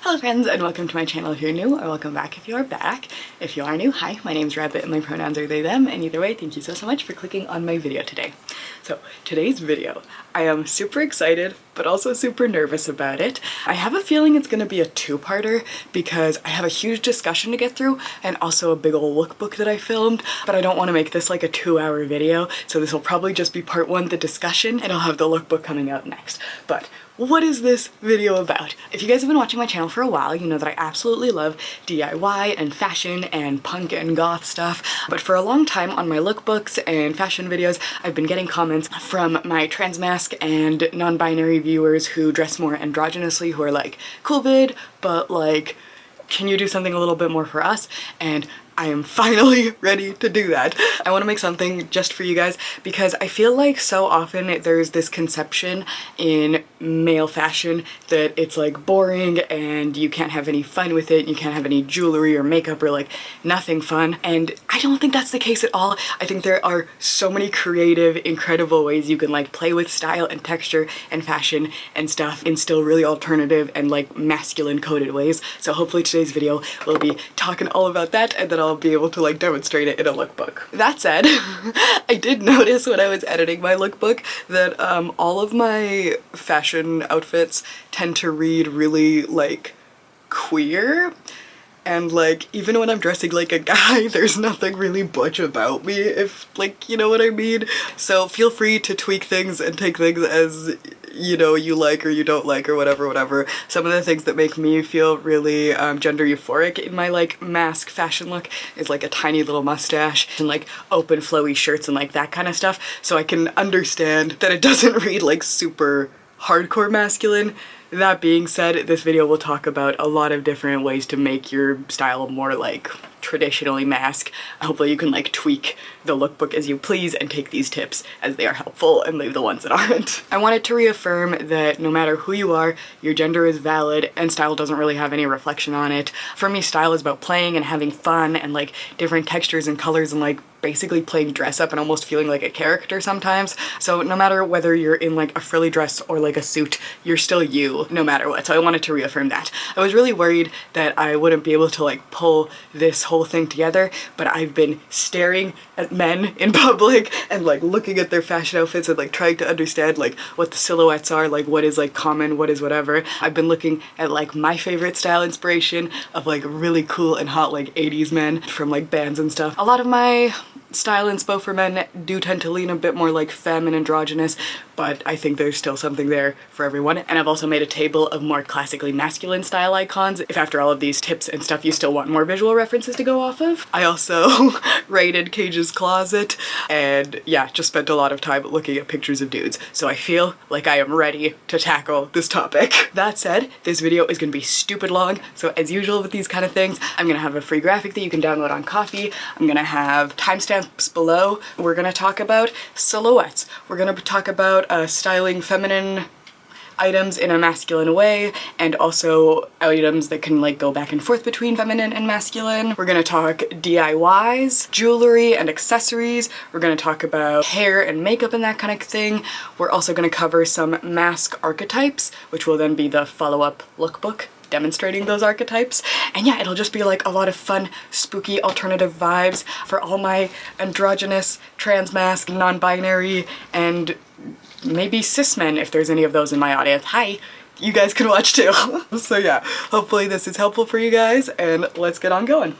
Hello friends and welcome to my channel if you're new, or welcome back if you are back. If you are new, hi, my name's Rabbit and my pronouns are they, them, and either way, thank you so much for clicking on my video today. So today's video, I am super excited but also super nervous about it. I have a feeling it's gonna be a two-parter because I have a huge discussion to get through and also a big old lookbook that I filmed, but I don't want to make this like a 2-hour video, so this will probably just be part one, the discussion, and I'll have the lookbook coming out next. But what is this video about? If you guys have been watching my channel for a while, you know that I absolutely love DIY and fashion and punk and goth stuff, but for a long time on my lookbooks and fashion videos, I've been getting comments from my Transmasc and non-binary viewers who dress more androgynously, who are like, cool vid, but like, can you do something a little bit more for us? And I am finally ready to do that. I want to make something just for you guys because I feel like so often there's this conception in male fashion that it's like boring and you can't have any fun with it, you can't have any jewelry or makeup or like nothing fun, and I don't think that's the case at all. I think there are so many creative, incredible ways you can like play with style and texture and fashion and stuff in still really alternative and like masculine coded ways. So hopefully today's video will be talking all about that, and then I'll be able to like demonstrate it in a lookbook. That said, I did notice when I was editing my lookbook that all of my fashion outfits tend to read really like queer, and like even when I'm dressing like a guy, there's nothing really butch about me, if like, you know what I mean. So feel free to tweak things and take things as you know you like or you don't like or whatever. Some of the things that make me feel really gender euphoric in my like mask fashion look is like a tiny little mustache and like open flowy shirts and like that kind of stuff, so I can understand that it doesn't read like super hardcore masculine. That being said, this video will talk about a lot of different ways to make your style more like traditionally mask. Hopefully you can like tweak the lookbook as you please and take these tips as they are helpful and leave the ones that aren't. I wanted to reaffirm that no matter who you are, your gender is valid and style doesn't really have any reflection on it. For me, style is about playing and having fun and like different textures and colors and like basically playing dress up and almost feeling like a character sometimes. So no matter whether you're in like a frilly dress or like a suit, you're still you no matter what. So I wanted to reaffirm that. I was really worried that I wouldn't be able to like pull this whole thing together, but I've been staring at men in public and like looking at their fashion outfits and like trying to understand like what the silhouettes are, like what is like common, what is whatever. I've been looking at like my favorite style inspiration of like really cool and hot like 80s men from like bands and stuff. A lot of my style inspo for men do tend to lean a bit more like femme and androgynous, but I think there's still something there for everyone. And I've also made a table of more classically masculine style icons if after all of these tips and stuff you still want more visual references to go off of. I also raided Cage's closet and yeah, just spent a lot of time looking at pictures of dudes, so I feel like I am ready to tackle this topic. That said, this video is gonna be stupid long, so as usual with these kind of things, I'm gonna have a free graphic that you can download on Coffee. I'm gonna have timestamps below. We're gonna talk about silhouettes. We're gonna talk about styling feminine items in a masculine way, and also items that can like go back and forth between feminine and masculine. We're gonna talk DIYs, jewelry and accessories. We're gonna talk about hair and makeup and that kind of thing. We're also gonna cover some mask archetypes, which will then be the follow-up lookbook demonstrating those archetypes. And yeah, it'll just be like a lot of fun, spooky, alternative vibes for all my androgynous, transmasc, non-binary, and maybe cis men, if there's any of those in my audience. Hi! You guys can watch too. So yeah, hopefully this is helpful for you guys, and let's get on going.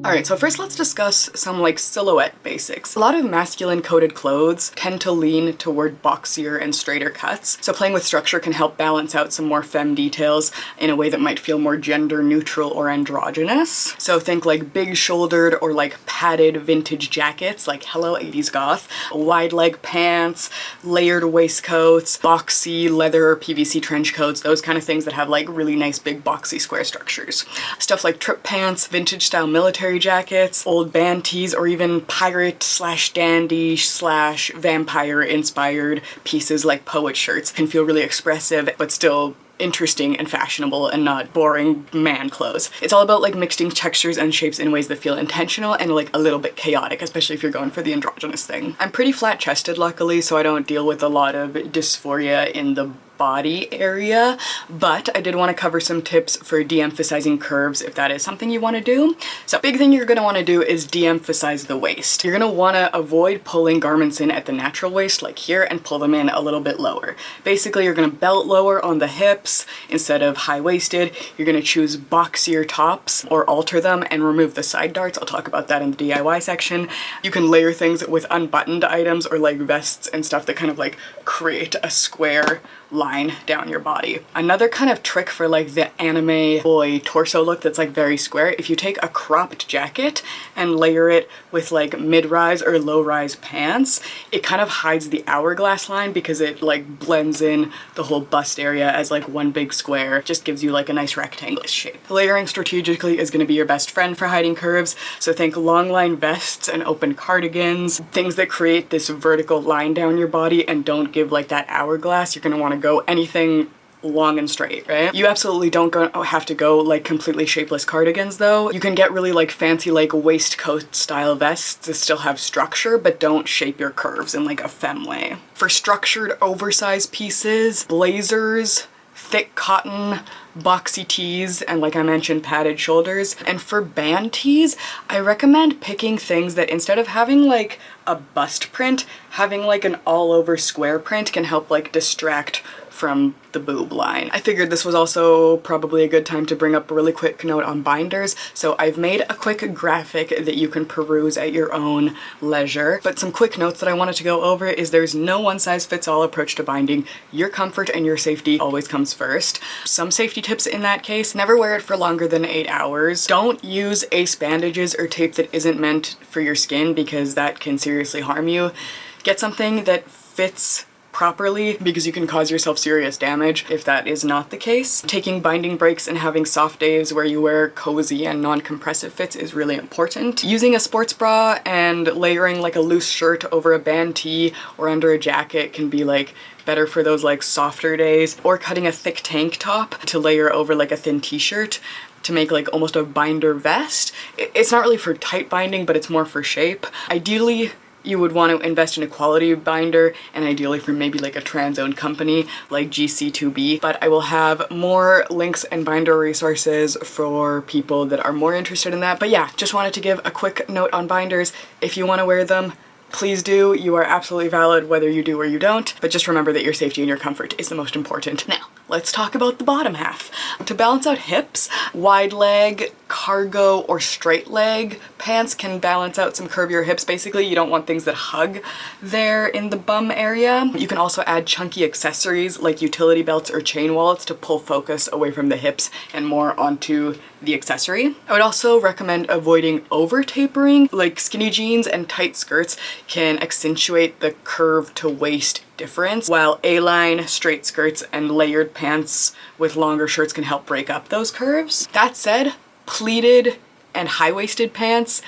Alright, so first let's discuss some like silhouette basics. A lot of masculine coded clothes tend to lean toward boxier and straighter cuts, so playing with structure can help balance out some more femme details in a way that might feel more gender neutral or androgynous. So think like big shouldered or like padded vintage jackets, like hello 80s goth, wide leg pants, layered waistcoats, boxy leather or PVC trench coats, those kind of things that have like really nice big boxy square structures. Stuff like trip pants, vintage style military jackets, old band tees, or even pirate slash dandy slash vampire inspired pieces like poet shirts can feel really expressive but still interesting and fashionable and not boring man clothes. It's all about like mixing textures and shapes in ways that feel intentional and like a little bit chaotic, especially if you're going for the androgynous thing. I'm pretty flat chested luckily, so I don't deal with a lot of dysphoria in the body area, but I did want to cover some tips for de-emphasizing curves if that is something you want to do. So big thing you're going to want to do is de-emphasize the waist. You're going to want to avoid pulling garments in at the natural waist like here and pull them in a little bit lower. Basically, you're going to belt lower on the hips instead of high-waisted. You're going to choose boxier tops or alter them and remove the side darts. I'll talk about that in the DIY section. You can layer things with unbuttoned items or like vests and stuff that kind of like create a square line down your body. Another kind of trick for like the anime boy torso look that's like very square, if you take a cropped jacket and layer it with like mid-rise or low-rise pants, it kind of hides the hourglass line because it like blends in the whole bust area as like one big square. Just gives you like a nice rectangular shape. Layering strategically is going to be your best friend for hiding curves, so think long line vests and open cardigans, things that create this vertical line down your body and don't give like that hourglass. You're going to want to go anything long and straight, right? You absolutely don't have to go like completely shapeless cardigans though. You can get really like fancy like waistcoat style vests that still have structure but don't shape your curves in like a femme way. For structured oversized pieces, blazers, thick cotton, boxy tees, and like I mentioned, padded shoulders. And for band tees, I recommend picking things that instead of having like a bust print, having like an all over square print can help like distract from the boob line. I figured this was also probably a good time to bring up a really quick note on binders. So I've made a quick graphic that you can peruse at your own leisure. But some quick notes that I wanted to go over is there's no one size fits all approach to binding. Your comfort and your safety always comes first. Some safety tips in that case: never wear it for longer than 8 hours. Don't use ace bandages or tape that isn't meant for your skin because that can seriously harm you. Get something that fits properly because you can cause yourself serious damage if that is not the case. Taking binding breaks and having soft days where you wear cozy and non-compressive fits is really important. Using a sports bra and layering like a loose shirt over a band tee or under a jacket can be like better for those like softer days, or cutting a thick tank top to layer over like a thin t-shirt to make like almost a binder vest. It's not really for tight binding, but it's more for shape. Ideally, you would want to invest in a quality binder, and ideally from maybe like a trans-owned company like GC2B, but I will have more links and binder resources for people that are more interested in that. But yeah, just wanted to give a quick note on binders. If you want to wear them, please do. You are absolutely valid whether you do or you don't, but just remember that your safety and your comfort is the most important. Now, let's talk about the bottom half. To balance out hips, wide leg, cargo, or straight leg pants can balance out some curvier hips. Basically, you don't want things that hug there in the bum area. You can also add chunky accessories like utility belts or chain wallets to pull focus away from the hips and more onto the accessory. I would also recommend avoiding over tapering, like skinny jeans and tight skirts can accentuate the curve to waist difference, while A-line, straight skirts, and layered pants with longer shirts can help break up those curves. That said, pleated and high-waisted pants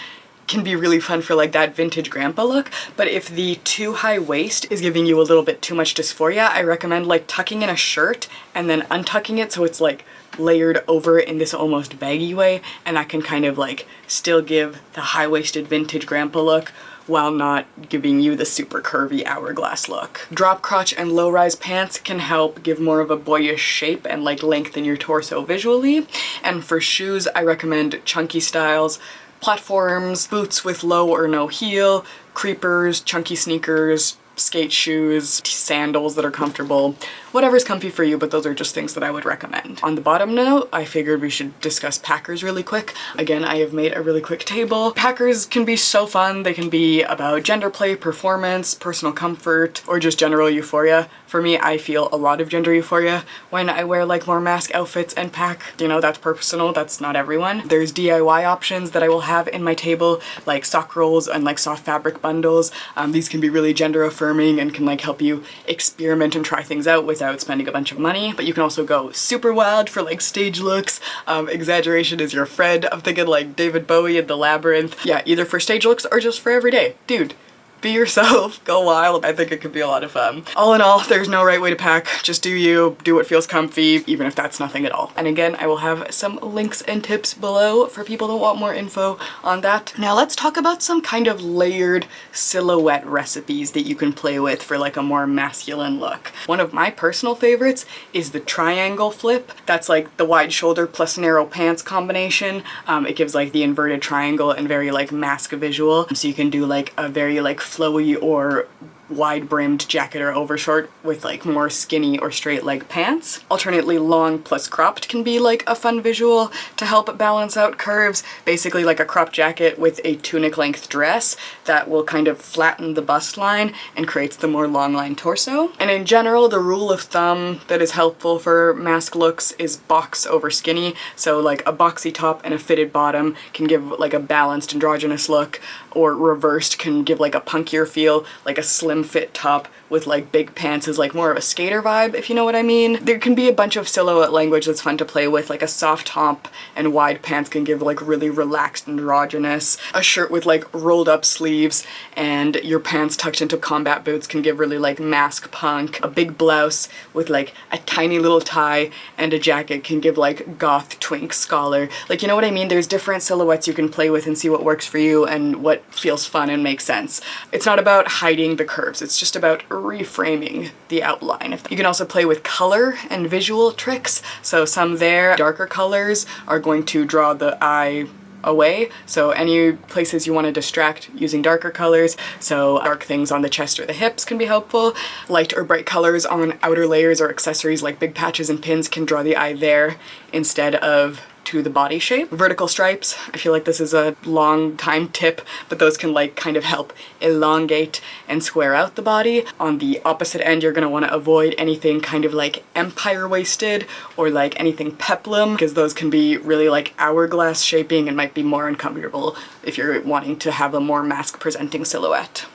can be really fun for like that vintage grandpa look, but if the too high waist is giving you a little bit too much dysphoria, I recommend like tucking in a shirt and then untucking it so it's like layered over in this almost baggy way, and that can kind of like still give the high-waisted vintage grandpa look while not giving you the super curvy hourglass look. Drop crotch and low-rise pants can help give more of a boyish shape and like lengthen your torso visually. And for shoes, I recommend chunky styles, platforms, boots with low or no heel, creepers, chunky sneakers, skate shoes, sandals that are comfortable, whatever's comfy for you, but those are just things that I would recommend. On the bottom note, I figured we should discuss packers really quick. Again, I have made a really quick table. Packers can be so fun. They can be about gender play, performance, personal comfort, or just general euphoria. For me, I feel a lot of gender euphoria when I wear like more mask outfits and pack. You know, that's personal, that's not everyone. There's DIY options that I will have in my table, like sock rolls and like soft fabric bundles. These can be really gender affirming and can like help you experiment and try things out without spending a bunch of money. But you can also go super wild for like stage looks. Exaggeration is your friend. I'm thinking like David Bowie in The Labyrinth. Yeah, either for stage looks or just for every day. Dude, be yourself, go wild. I think it could be a lot of fun. All in all, there's no right way to pack. Just do you, do what feels comfy, even if that's nothing at all. And again, I will have some links and tips below for people that want more info on that. Now let's talk about some kind of layered silhouette recipes that you can play with for like a more masculine look. One of my personal favorites is the triangle flip. That's like the wide shoulder plus narrow pants combination. It gives like the inverted triangle and very like masc visual. So you can do like a very like flowy or wide-brimmed jacket or overshort with like more skinny or straight leg pants. Alternately, long plus cropped can be like a fun visual to help balance out curves. Basically like a crop jacket with a tunic length dress that will kind of flatten the bust line and creates the more long line torso. And in general, the rule of thumb that is helpful for masc looks is box over skinny. So like a boxy top and a fitted bottom can give like a balanced androgynous look, or reversed can give like a punkier feel, like a slim fit top with like big pants is like more of a skater vibe, if you know what I mean. There can be a bunch of silhouette language that's fun to play with, like a soft top and wide pants can give like really relaxed androgynous. A shirt with like rolled up sleeves and your pants tucked into combat boots can give really like masc punk. A big blouse with like a tiny little tie and a jacket can give like goth twink scholar. Like, you know what I mean? There's different silhouettes you can play with and see what works for you and what feels fun and makes sense. It's not about hiding the curves, it's just about reframing the outline. You can also play with color and visual tricks. So some there, darker colors are going to draw the eye away. So any places you want to distract using darker colors, so dark things on the chest or the hips can be helpful. Light or bright colors on outer layers or accessories like big patches and pins can draw the eye there instead of to the body shape. Vertical stripes, I feel like this is a long time tip, but those can like kind of help elongate and square out the body. On the opposite end, you're gonna want to avoid anything kind of like empire waisted or like anything peplum, because those can be really like hourglass shaping and might be more uncomfortable if you're wanting to have a more masc presenting silhouette.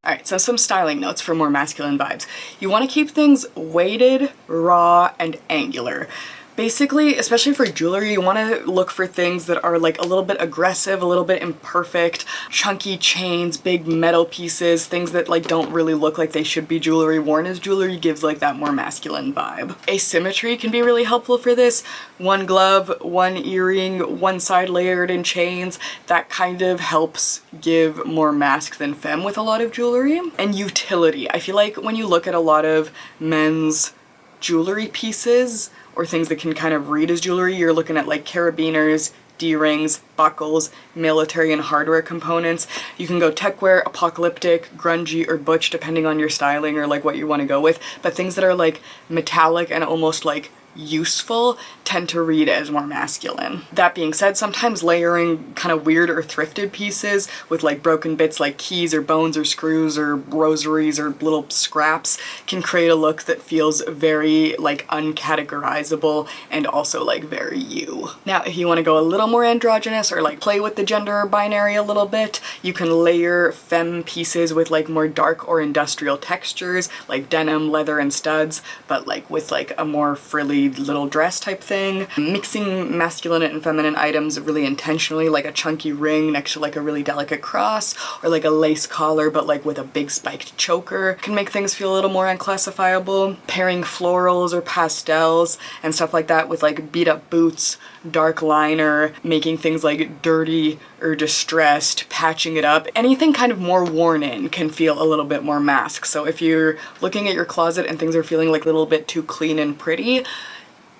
Alright, so some styling notes for more masculine vibes. You want to keep things weighted, raw, and angular. Basically, especially for jewelry, you want to look for things that are like a little bit aggressive, a little bit imperfect, chunky chains, big metal pieces, things that like don't really look like they should be jewelry. Worn as jewelry gives like that more masculine vibe. Asymmetry can be really helpful for this. One glove, one earring, one side layered in chains, that kind of helps give more masc than femme with a lot of jewelry. And utility. I feel like when you look at a lot of men's jewelry pieces, or things that can kind of read as jewelry, you're looking at like carabiners, D-rings, buckles, military and hardware components. You can go techwear, apocalyptic, grungy, or butch depending on your styling or like what you want to go with, but things that are like metallic and almost like useful tend to read as more masculine. That being said, sometimes layering kind of weird or thrifted pieces with like broken bits like keys or bones or screws or rosaries or little scraps can create a look that feels very like uncategorizable and also like very you. Now, if you want to go a little more androgynous or like play with the gender binary a little bit, you can layer femme pieces with like more dark or industrial textures like denim, leather, and studs, but like with like a more frilly little dress type thing. Mixing masculine and feminine items really intentionally, like a chunky ring next to like a really delicate cross, or like a lace collar but like with a big spiked choker, can make things feel a little more unclassifiable. Pairing florals or pastels and stuff like that with like beat up boots, dark liner, making things like dirty or distressed, patching it up. Anything kind of more worn in can feel a little bit more masc. So if you're looking at your closet and things are feeling like a little bit too clean and pretty,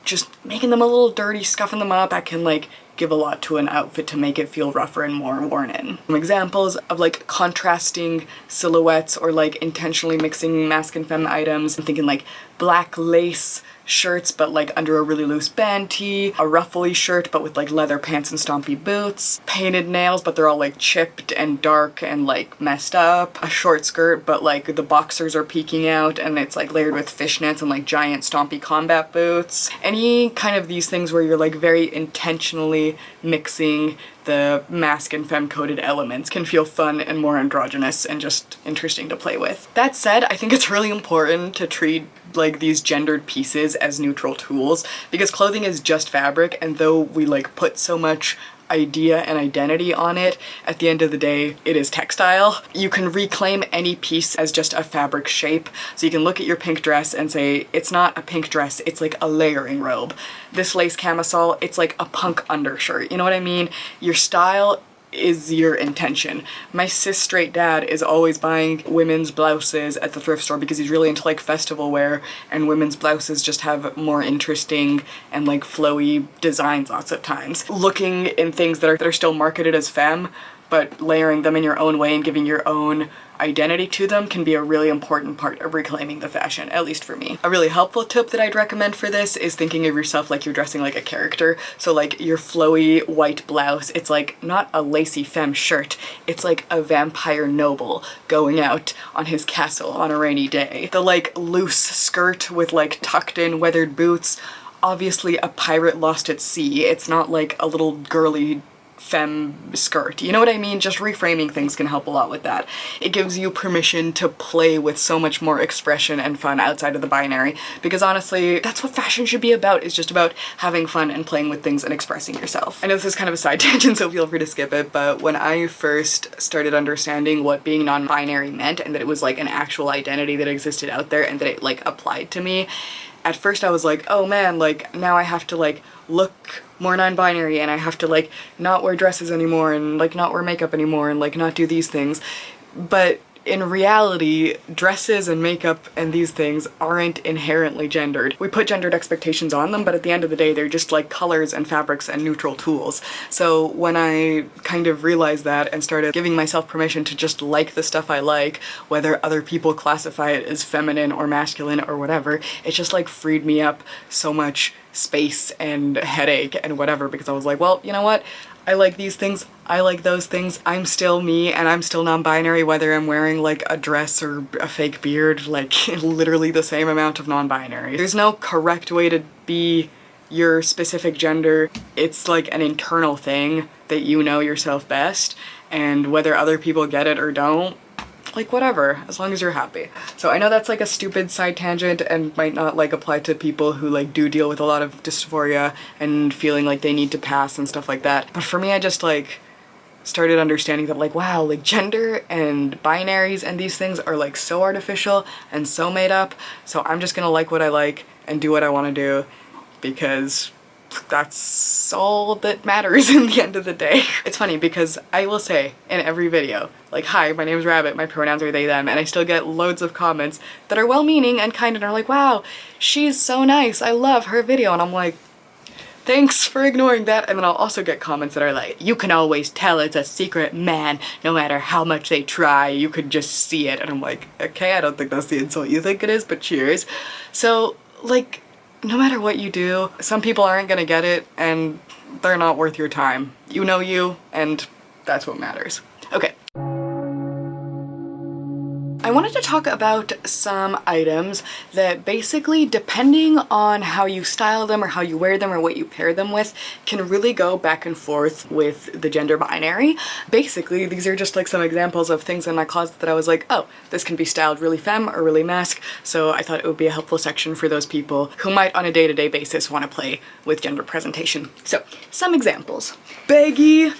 just making them a little dirty, scuffing them up, that can like give a lot to an outfit to make it feel rougher and more worn in. Some examples of like contrasting silhouettes or like intentionally mixing masc and femme items. I'm thinking like black lace shirts but like under a really loose band tee, a ruffly shirt but with like leather pants and stompy boots, painted nails but they're all like chipped and dark and like messed up, a short skirt but like the boxers are peeking out and it's like layered with fishnets and like giant stompy combat boots. Any kind of these things where you're like very intentionally mixing the masc and femme coded elements can feel fun and more androgynous and just interesting to play with. That said, I think it's really important to treat like these gendered pieces as neutral tools, because clothing is just fabric, and though we like put so much idea and identity on it. At the end of the day, it is textile. You can reclaim any piece as just a fabric shape. So you can look at your pink dress and say, it's not a pink dress, it's like a layering robe. This lace camisole, it's like a punk undershirt. You know what I mean? Your style is your intention. My cis straight dad is always buying women's blouses at the thrift store because he's really into like festival wear, and women's blouses just have more interesting and like flowy designs lots of times. Looking in things that are still marketed as femme, but layering them in your own way and giving your own identity to them can be a really important part of reclaiming the fashion, at least for me. A really helpful tip that I'd recommend for this is thinking of yourself like you're dressing like a character. So like your flowy white blouse, it's like not a lacy femme shirt, it's like a vampire noble going out on his castle on a rainy day. The like loose skirt with like tucked in weathered boots, obviously a pirate lost at sea. It's not like a little girly femme skirt. You know what I mean? Just reframing things can help a lot with that. It gives you permission to play with so much more expression and fun outside of the binary, because honestly, that's what fashion should be about, is just about having fun and playing with things and expressing yourself. I know this is kind of a side tangent, so feel free to skip it, but when I first started understanding what being non-binary meant and that it was like an actual identity that existed out there and that it like applied to me, at first I was like, oh man, like now I have to like look more non-binary and I have to like not wear dresses anymore and like not wear makeup anymore and like not do these things. But in reality, dresses and makeup and these things aren't inherently gendered. We put gendered expectations on them, but at the end of the day, they're just like colors and fabrics and neutral tools. So when I kind of realized that and started giving myself permission to just like the stuff I like, whether other people classify it as feminine or masculine or whatever, it just like freed me up so much space and headache and whatever, because I was like, well, you know what? I like these things, I like those things, I'm still me, and I'm still non-binary whether I'm wearing like a dress or a fake beard, like literally the same amount of non-binary. There's no correct way to be your specific gender. It's like an internal thing that you know yourself best, and whether other people get it or don't, like whatever, as long as you're happy. So I know that's like a stupid side tangent and might not like apply to people who like do deal with a lot of dysphoria and feeling like they need to pass and stuff like that. But for me, I just like started understanding that like, wow, like gender and binaries and these things are like so artificial and so made up. So I'm just gonna like what I like and do what I want to do, because that's all that matters in the end of the day. It's funny because I will say in every video, like, hi, my name is Rabbit, my pronouns are they, them, and I still get loads of comments that are well-meaning and kind and are like, wow, she's so nice, I love her video, and I'm like, thanks for ignoring that. And then I'll also get comments that are like, you can always tell it's a secret man, no matter how much they try, you could just see it. And I'm like, okay, I don't think that's the insult you think it is, but cheers. So, like, no matter what you do, some people aren't gonna get it, and they're not worth your time. You know you, and that's what matters. Okay. I wanted to talk about some items that basically, depending on how you style them or how you wear them or what you pair them with, can really go back and forth with the gender binary. Basically, these are just like some examples of things in my closet that I was like, oh, this can be styled really femme or really masc, so I thought it would be a helpful section for those people who might on a day-to-day basis want to play with gender presentation. So, some examples. Baggy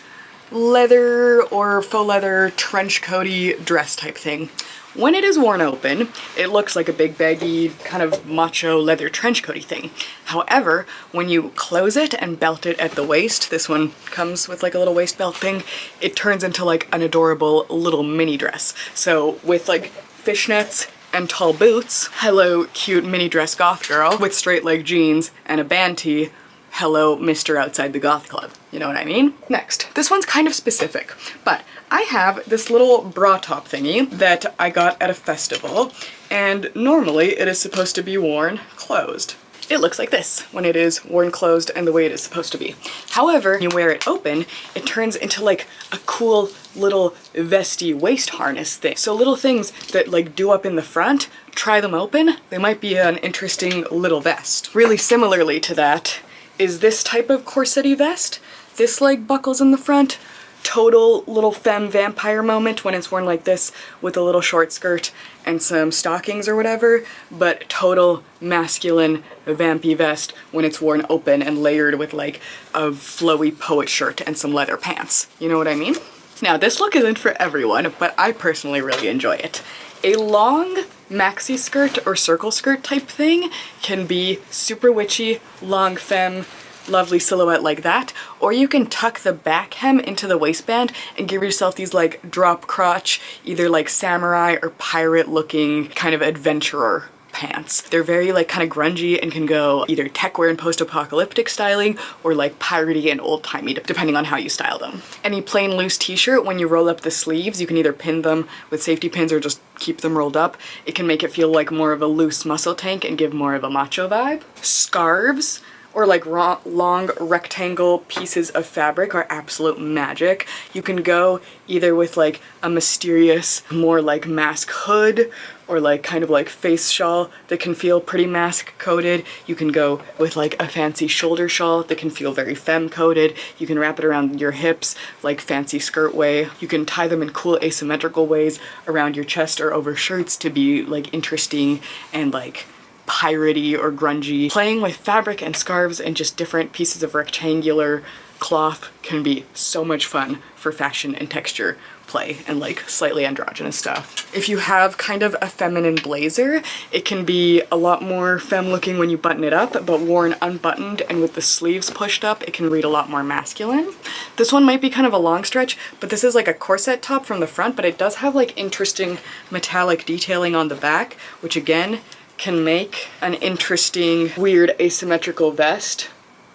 leather or faux leather trench coaty dress type thing. When it is worn open, it looks like a big baggy kind of macho leather trench coaty thing. However, when you close it and belt it at the waist, this one comes with like a little waist belt thing, it turns into like an adorable little mini dress. So with like fishnets and tall boots, hello cute mini dress goth girl. With straight leg jeans and a band tee, hello Mr. Outside the Goth Club. You know what I mean? Next, this one's kind of specific, but I have this little bra top thingy that I got at a festival, and normally it is supposed to be worn closed. It looks like this when it is worn closed and the way it is supposed to be. However, when you wear it open, it turns into like a cool little vesty waist harness thing. So little things that like do up in the front, try them open, they might be an interesting little vest. Really similarly to that is this type of corset-y vest. This like buckles in the front, total little femme vampire moment when it's worn like this with a little short skirt and some stockings or whatever, but total masculine vampy vest when it's worn open and layered with like a flowy poet shirt and some leather pants. You know what I mean? Now this look isn't for everyone, but I personally really enjoy it. A long maxi skirt or circle skirt type thing can be super witchy, long femme, lovely silhouette like that, or you can tuck the back hem into the waistband and give yourself these like drop crotch, either like samurai or pirate looking kind of adventurer pants. They're very like kind of grungy and can go either tech wear and post-apocalyptic styling or like piratey and old-timey depending on how you style them. Any plain loose t-shirt, when you roll up the sleeves, you can either pin them with safety pins or just keep them rolled up. It can make it feel like more of a loose muscle tank and give more of a macho vibe. Scarves or like long rectangle pieces of fabric are absolute magic. You can go either with like a mysterious, more like mask hood or like kind of like face shawl that can feel pretty mask coated. You can go with like a fancy shoulder shawl that can feel very femme coated. You can wrap it around your hips like fancy skirt way. You can tie them in cool asymmetrical ways around your chest or over shirts to be like interesting and like piratey or grungy. Playing with fabric and scarves and just different pieces of rectangular cloth can be so much fun for fashion and texture play and like slightly androgynous stuff. If you have kind of a feminine blazer, it can be a lot more femme looking when you button it up, but worn unbuttoned and with the sleeves pushed up, it can read a lot more masculine. This one might be kind of a long stretch, but this is like a corset top from the front, but it does have like interesting metallic detailing on the back, which again can make an interesting, weird asymmetrical vest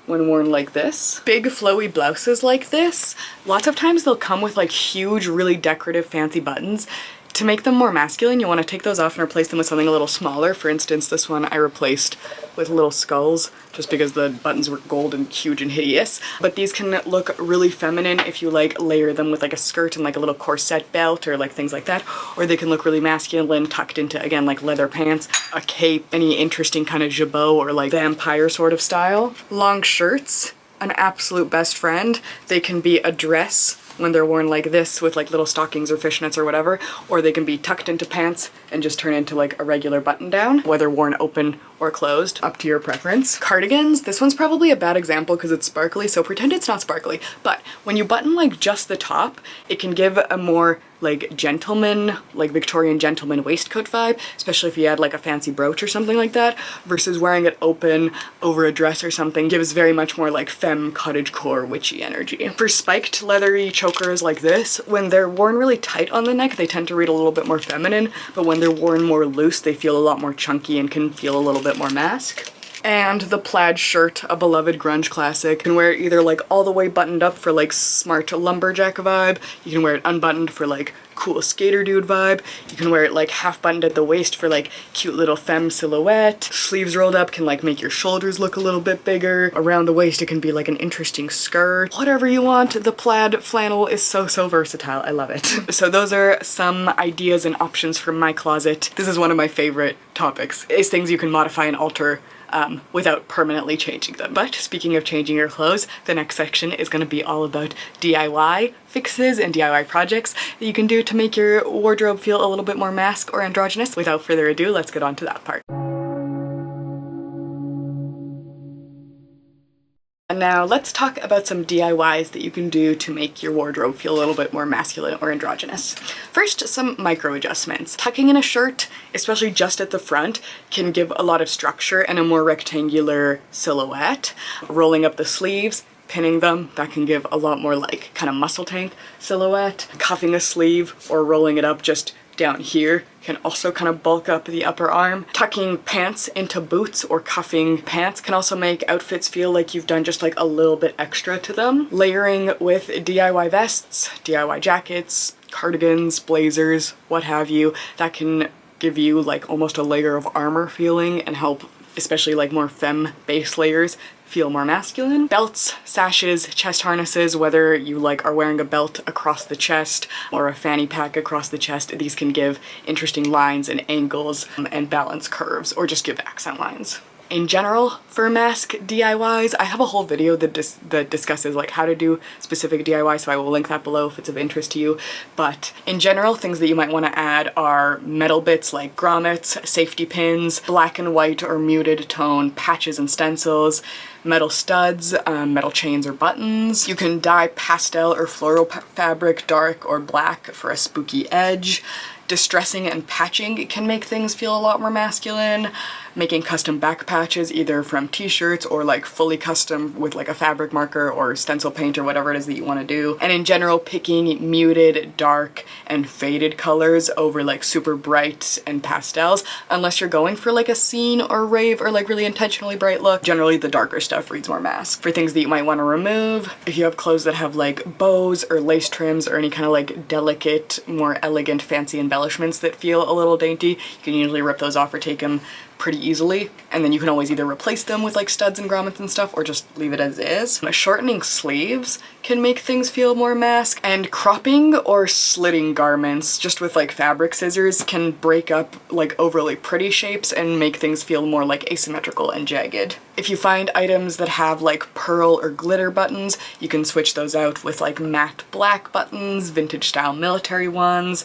when worn like this. Big flowy blouses like this, lots of times they'll come with like huge, really decorative fancy buttons. To make them more masculine, you want to take those off and replace them with something a little smaller. For instance, this one I replaced with little skulls just because the buttons were gold and huge and hideous. But these can look really feminine if you like layer them with like a skirt and like a little corset belt or like things like that. Or they can look really masculine tucked into, again, like leather pants, a cape, any interesting kind of jabot or like vampire sort of style. Long shirts, an absolute best friend. They can be a dress when they're worn like this with like little stockings or fishnets or whatever, or they can be tucked into pants and just turn into like a regular button down, whether worn open or closed, up to your preference. Cardigans, this one's probably a bad example because it's sparkly, so pretend it's not sparkly, but when you button like just the top, it can give a more like gentleman, like Victorian gentleman waistcoat vibe, especially if you add like a fancy brooch or something like that, versus wearing it open over a dress or something gives very much more like femme cottagecore witchy energy. For spiked leathery chokers like this, when they're worn really tight on the neck, they tend to read a little bit more feminine, but when they're worn more loose, they feel a lot more chunky and can feel a little bit more mask. And the plaid shirt, a beloved grunge classic. You can wear it either like all the way buttoned up for like smart lumberjack vibe. You can wear it unbuttoned for like cool skater dude vibe. You can wear it like half buttoned at the waist for like cute little femme silhouette. Sleeves rolled up can like make your shoulders look a little bit bigger. Around the waist it can be like an interesting skirt. Whatever you want, the plaid flannel is so versatile. I love it. So those are some ideas and options from my closet. This is one of my favorite topics, is things you can modify and alter without permanently changing them. But speaking of changing your clothes, the next section is going to be all about DIY fixes and DIY projects that you can do to make your wardrobe feel a little bit more mask or androgynous. Without further ado, let's get on to that part. And now let's talk about some DIYs that you can do to make your wardrobe feel a little bit more masculine or androgynous. First, some micro adjustments. Tucking in a shirt, especially just at the front, can give a lot of structure and a more rectangular silhouette. Rolling up the sleeves, pinning them, that can give a lot more like kind of muscle tank silhouette. Cuffing a sleeve or rolling it up just down here can also kind of bulk up the upper arm. Tucking pants into boots or cuffing pants can also make outfits feel like you've done just like a little bit extra to them. Layering with DIY vests, DIY jackets, cardigans, blazers, what have you, that can give you like almost a layer of armor feeling and help, especially like more femme base layers, feel more masculine. Belts, sashes, chest harnesses, whether you like are wearing a belt across the chest or a fanny pack across the chest, these can give interesting lines and angles and balance curves or just give accent lines. In general, for mask DIYs, I have a whole video that discusses like how to do specific DIY, so I will link that below if it's of interest to you. But in general, things that you might want to add are metal bits like grommets, safety pins, black and white or muted tone patches and stencils, metal studs, metal chains or buttons. You can dye pastel or floral fabric dark or black for a spooky edge. Distressing and patching can make things feel a lot more masculine. Making custom back patches either from t-shirts or like fully custom with like a fabric marker or stencil paint or whatever it is that you want to do. And in general, picking muted, dark, and faded colors over like super bright and pastels, unless you're going for like a scene or rave or like really intentionally bright look. Generally the darker stuff reads more mask. For things that you might want to remove, if you have clothes that have like bows or lace trims or any kind of like delicate, more elegant, fancy embellishments that feel a little dainty, you can usually rip those off or take them pretty easily, and then you can always either replace them with like studs and grommets and stuff or just leave it as is. Shortening sleeves can make things feel more mask, and cropping or slitting garments just with like fabric scissors can break up like overly pretty shapes and make things feel more like asymmetrical and jagged. If you find items that have like pearl or glitter buttons, you can switch those out with like matte black buttons, vintage style military ones,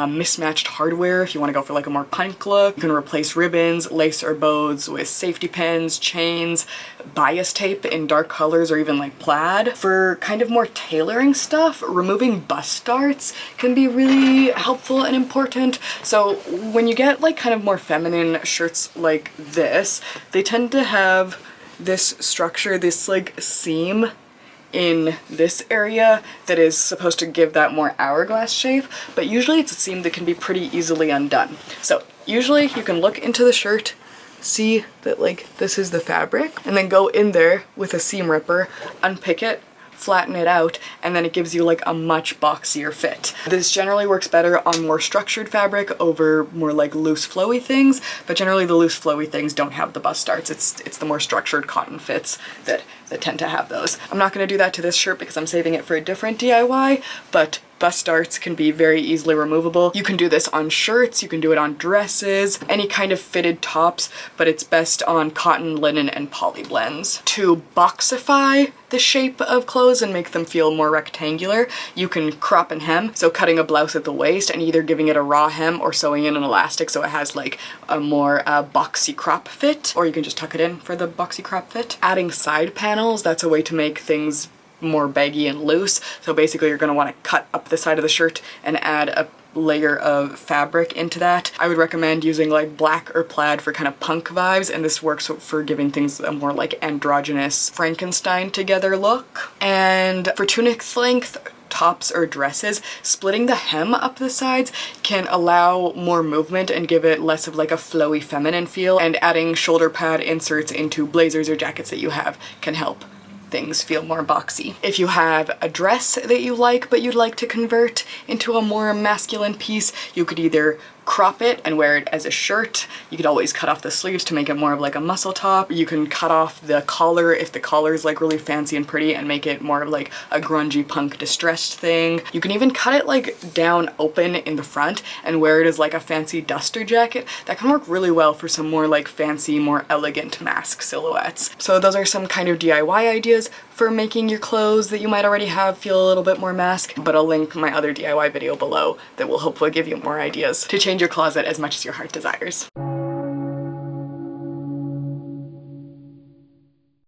mismatched hardware if you want to go for like a more punk look. You can replace ribbons, lace or bows with safety pins, chains, bias tape in dark colors or even like plaid. For kind of more tailoring stuff, removing bust darts can be really helpful and important. So when you get like kind of more feminine shirts like this, they tend to have this structure, this like seam in this area that is supposed to give that more hourglass shape, but usually it's a seam that can be pretty easily undone. So usually you can look into the shirt, see that like this is the fabric, and then go in there with a seam ripper, unpick it, flatten it out, and then it gives you like a much boxier fit. This generally works better on more structured fabric over more like loose flowy things, but generally the loose flowy things don't have the bust darts. It's the more structured cotton fits that tend to have those. I'm not going to do that to this shirt because I'm saving it for a different DIY, but bust darts can be very easily removable. You can do this on shirts, you can do it on dresses, any kind of fitted tops, but it's best on cotton, linen, and poly blends. To boxify the shape of clothes and make them feel more rectangular, you can crop and hem, so cutting a blouse at the waist and either giving it a raw hem or sewing in an elastic so it has like a more boxy crop fit, or you can just tuck it in for the boxy crop fit. Adding side panels, that's a way to make things more baggy and loose. So basically you're going to want to cut up the side of the shirt and add a layer of fabric into that. I would recommend using like black or plaid for kind of punk vibes, and this works for giving things a more like androgynous Frankenstein together look. And for tunic length, tops or dresses, splitting the hem up the sides can allow more movement and give it less of like a flowy feminine feel, and adding shoulder pad inserts into blazers or jackets that you have can help things feel more boxy. If you have a dress that you like but you'd like to convert into a more masculine piece, you could either crop it and wear it as a shirt. You could always cut off the sleeves to make it more of like a muscle top. You can cut off the collar if the collar is like really fancy and pretty and make it more of like a grungy punk distressed thing. You can even cut it like down open in the front and wear it as like a fancy duster jacket. That can work really well for some more like fancy, more elegant mask silhouettes. So those are some kind of DIY ideas for making your clothes that you might already have feel a little bit more mask, but I'll link my other DIY video below that will hopefully give you more ideas to change your closet as much as your heart desires.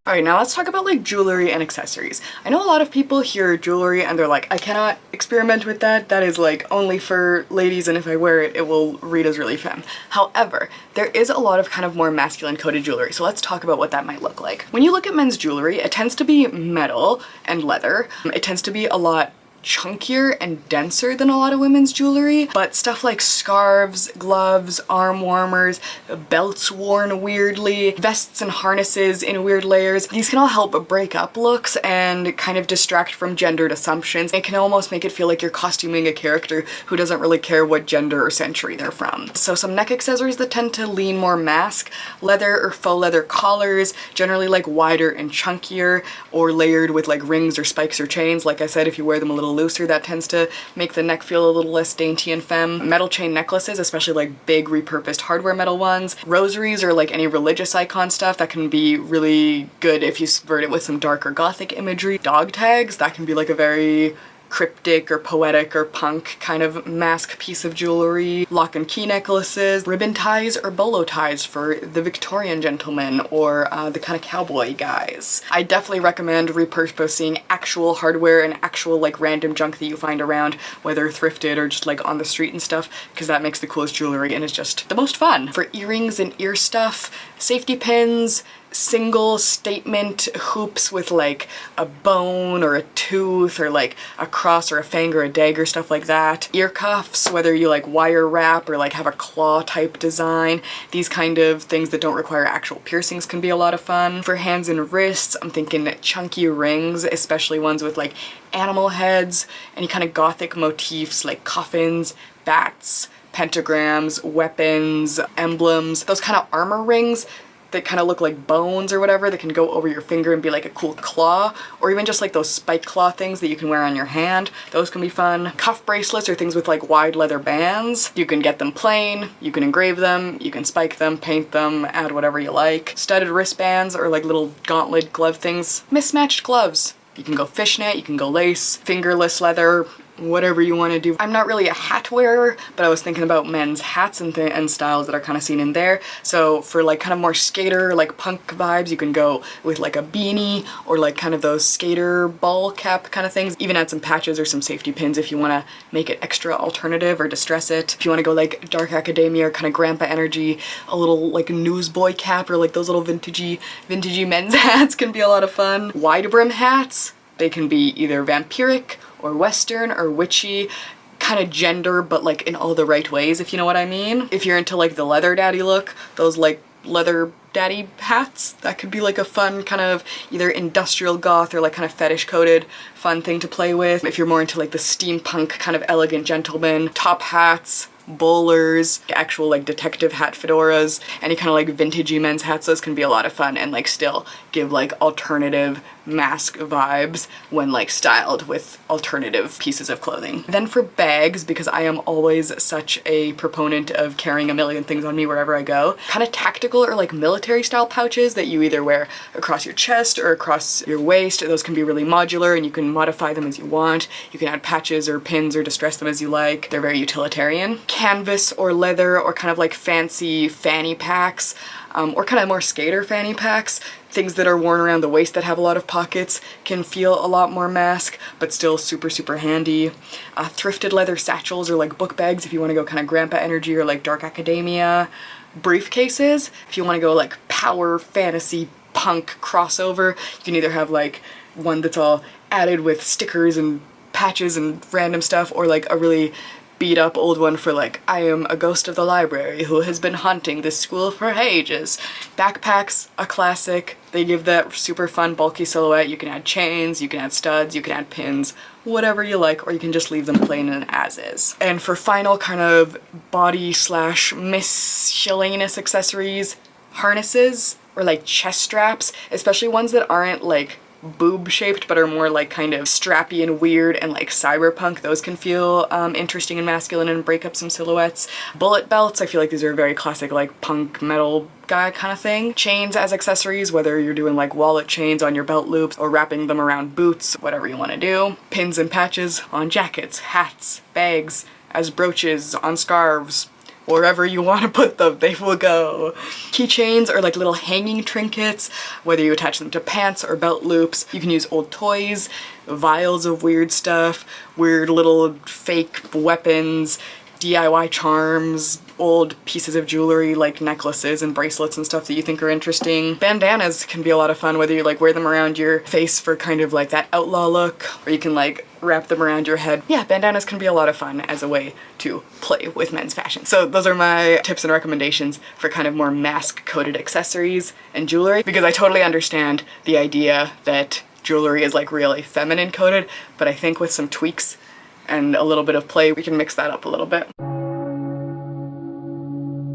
Alright, now let's talk about like jewelry and accessories. I know a lot of people hear jewelry and they're like, I cannot experiment with that. That is like only for ladies, and if I wear it, it will read as really femme. However, there is a lot of kind of more masculine coded jewelry, so let's talk about what that might look like. When you look at men's jewelry, it tends to be metal and leather. It tends to be a lot chunkier and denser than a lot of women's jewelry, but stuff like scarves, gloves, arm warmers, belts worn weirdly, vests and harnesses in weird layers, these can all help break up looks and kind of distract from gendered assumptions. It can almost make it feel like you're costuming a character who doesn't really care what gender or century they're from. So some neck accessories that tend to lean more mask, leather or faux leather collars, generally like wider and chunkier or layered with like rings or spikes or chains. Like I said, if you wear them a little little looser. That tends to make the neck feel a little less dainty and femme. Metal chain necklaces, especially like big repurposed hardware metal ones. Rosaries or like any religious icon stuff, that can be really good if you subvert it with some darker gothic imagery. Dog tags, that can be like a very cryptic or poetic or punk kind of mask piece of jewelry. Lock and key necklaces, ribbon ties or bolo ties for the Victorian gentleman or the kind of cowboy guys. I definitely recommend repurposing actual hardware and actual like random junk that you find around, whether thrifted or just like on the street and stuff, because that makes the coolest jewelry and is just the most fun. For earrings and ear stuff, safety pins, single statement hoops with like a bone or a tooth or like a cross or a fang or a dagger, stuff like that. Ear cuffs, whether you like wire wrap or like have a claw type design. These kind of things that don't require actual piercings can be a lot of fun. For hands and wrists, I'm thinking chunky rings, especially ones with like animal heads, any kind of gothic motifs like coffins, bats, pentagrams, weapons, emblems, those kind of armor rings that kind of look like bones or whatever that can go over your finger and be like a cool claw, or even just like those spike claw things that you can wear on your hand. Those can be fun. Cuff bracelets are things with like wide leather bands. You can get them plain, you can engrave them, you can spike them, paint them, add whatever you like. Studded wristbands or like little gauntlet glove things. Mismatched gloves. You can go fishnet, you can go lace, fingerless leather, whatever you want to do. I'm not really a hat wearer, but I was thinking about men's hats and styles that are kind of seen in there. So for like kind of more skater, like punk vibes, you can go with like a beanie or like kind of those skater ball cap kind of things. Even add some patches or some safety pins if you want to make it extra alternative or distress it. If you want to go like dark academia or kind of grandpa energy, a little like newsboy cap or like those little vintagey men's hats can be a lot of fun. Wide brim hats, they can be either vampiric or western or witchy, kind of gender, but like in all the right ways, if you know what I mean. If you're into like the leather daddy look, those like leather daddy hats, that could be like a fun kind of either industrial goth or like kind of fetish coded fun thing to play with. If you're more into like the steampunk kind of elegant gentleman, top hats, bowlers, actual like detective hat fedoras, any kind of like vintagey men's hats, those can be a lot of fun and like still give like alternative mask vibes when like styled with alternative pieces of clothing. Then for bags, because I am always such a proponent of carrying a million things on me wherever I go, kind of tactical or like military style pouches that you either wear across your chest or across your waist. Those can be really modular and you can modify them as you want. You can add patches or pins or distress them as you like. They're very utilitarian. Canvas or leather or kind of like fancy fanny packs, or kind of more skater fanny packs, things that are worn around the waist that have a lot of pockets, can feel a lot more mask, but still super handy. Thrifted leather satchels or like book bags if you want to go kind of grandpa energy or like dark academia. Briefcases, if you want to go like power fantasy punk crossover, you can either have like one that's all added with stickers and patches and random stuff, or like a really beat up old one for like, I am a ghost of the library who has been haunting this school for ages. Backpacks, a classic. They give that super fun bulky silhouette. You can add chains, you can add studs, you can add pins, whatever you like, or you can just leave them plain and as is. And for final kind of body slash miscellaneous accessories, harnesses or like chest straps, especially ones that aren't like boob shaped but are more like kind of strappy and weird and like cyberpunk. Those can feel interesting and masculine and break up some silhouettes. Bullet belts, I feel like these are very classic like punk metal guy kind of thing. Chains as accessories, whether you're doing like wallet chains on your belt loops or wrapping them around boots, whatever you want to do. Pins and patches on jackets, hats, bags, as brooches, on scarves. Wherever you want to put them, they will go. Keychains are like little hanging trinkets, whether you attach them to pants or belt loops. You can use old toys, vials of weird stuff, weird little fake weapons, DIY charms, old pieces of jewelry like necklaces and bracelets and stuff that you think are interesting. Bandanas can be a lot of fun, whether you like wear them around your face for kind of like that outlaw look, or you can like wrap them around your head. Yeah, bandanas can be a lot of fun as a way to play with men's fashion. So those are my tips and recommendations for kind of more mask-coded accessories and jewelry, because I totally understand the idea that jewelry is like really feminine coded, but I think with some tweaks and a little bit of play, we can mix that up a little bit.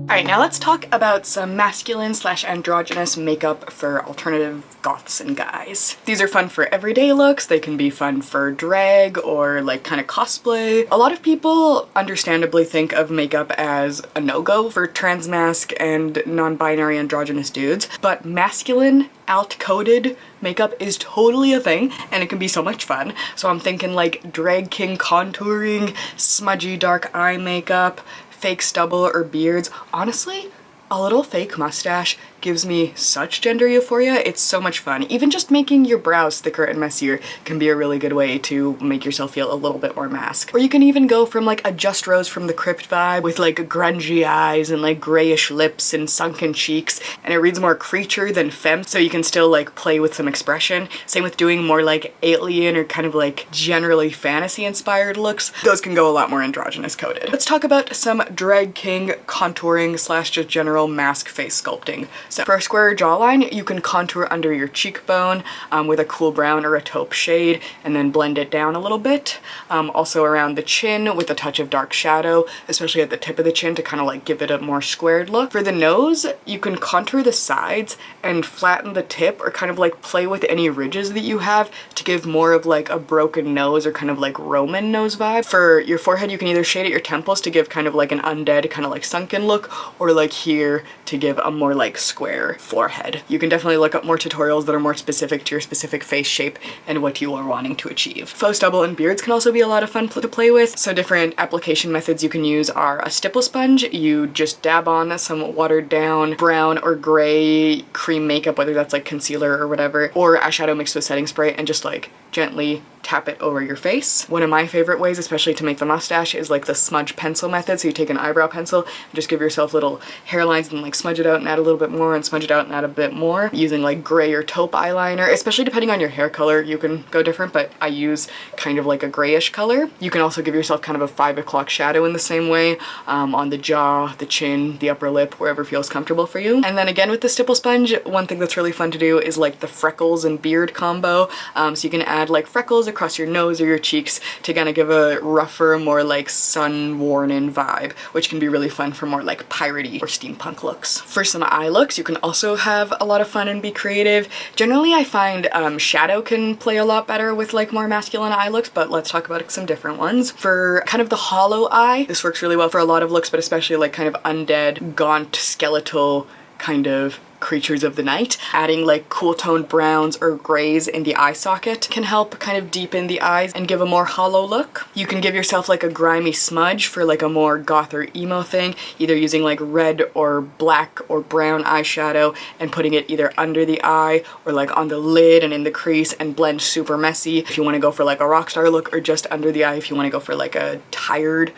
Alright, now let's talk about some masculine / androgynous makeup for alternative goths and guys. These are fun for everyday looks, they can be fun for drag or like kind of cosplay. A lot of people understandably think of makeup as a no-go for transmasc and non-binary androgynous dudes, but masculine alt-coded makeup is totally a thing and it can be so much fun. So I'm thinking like drag king contouring, smudgy dark eye makeup, fake stubble or beards. Honestly, a little fake mustache gives me such gender euphoria. It's so much fun. Even just making your brows thicker and messier can be a really good way to make yourself feel a little bit more masked. Or you can even go from like a Just Rose from the Crypt vibe with like grungy eyes and like grayish lips and sunken cheeks, and it reads more creature than femme, so you can still like play with some expression. Same with doing more like alien or kind of like generally fantasy inspired looks. Those can go a lot more androgynous coded. Let's talk about some drag king contouring / just general mask face sculpting. So for a square jawline, you can contour under your cheekbone with a cool brown or a taupe shade and then blend it down a little bit. Also around the chin with a touch of dark shadow, especially at the tip of the chin to kind of like give it a more squared look. For the nose, you can contour the sides and flatten the tip or kind of like play with any ridges that you have to give more of like a broken nose or kind of like Roman nose vibe. For your forehead, you can either shade at your temples to give kind of like an undead kind of like sunken look, or like here to give a more like square forehead. You can definitely look up more tutorials that are more specific to your specific face shape and what you are wanting to achieve. Faux stubble and beards can also be a lot of fun to play with. So different application methods you can use are a stipple sponge. You just dab on some watered down brown or gray cream makeup, whether that's like concealer or whatever, or eyeshadow mixed with setting spray, and just like gently tap it over your face. One of my favorite ways, especially to make the mustache, is like the smudge pencil method. So you take an eyebrow pencil and just give yourself little hairlines and like smudge it out and add a little bit more and smudge it out and add a bit more using like gray or taupe eyeliner. Especially depending on your hair color, you can go different, but I use kind of like a grayish color. You can also give yourself kind of a 5 o'clock shadow in the same way on the jaw, the chin, the upper lip, wherever feels comfortable for you. And then again with the stipple sponge, one thing that's really fun to do is like the freckles and beard combo. So you can add like freckles across your nose or your cheeks to kind of give a rougher, more like sun-worn-in vibe, which can be really fun for more like piratey or steampunk looks. For some eye looks, you can also have a lot of fun and be creative. Generally, I find shadow can play a lot better with like more masculine eye looks, but let's talk about some different ones. For kind of the hollow eye, this works really well for a lot of looks, but especially like kind of undead, gaunt, skeletal kind of creatures of the night. Adding like cool toned browns or grays in the eye socket can help kind of deepen the eyes and give a more hollow look. You can give yourself like a grimy smudge for like a more goth or emo thing, either using like red or black or brown eyeshadow and putting it either under the eye or like on the lid and in the crease and blend super messy if you want to go for like a rock star look, or just under the eye if you want to go for like a tired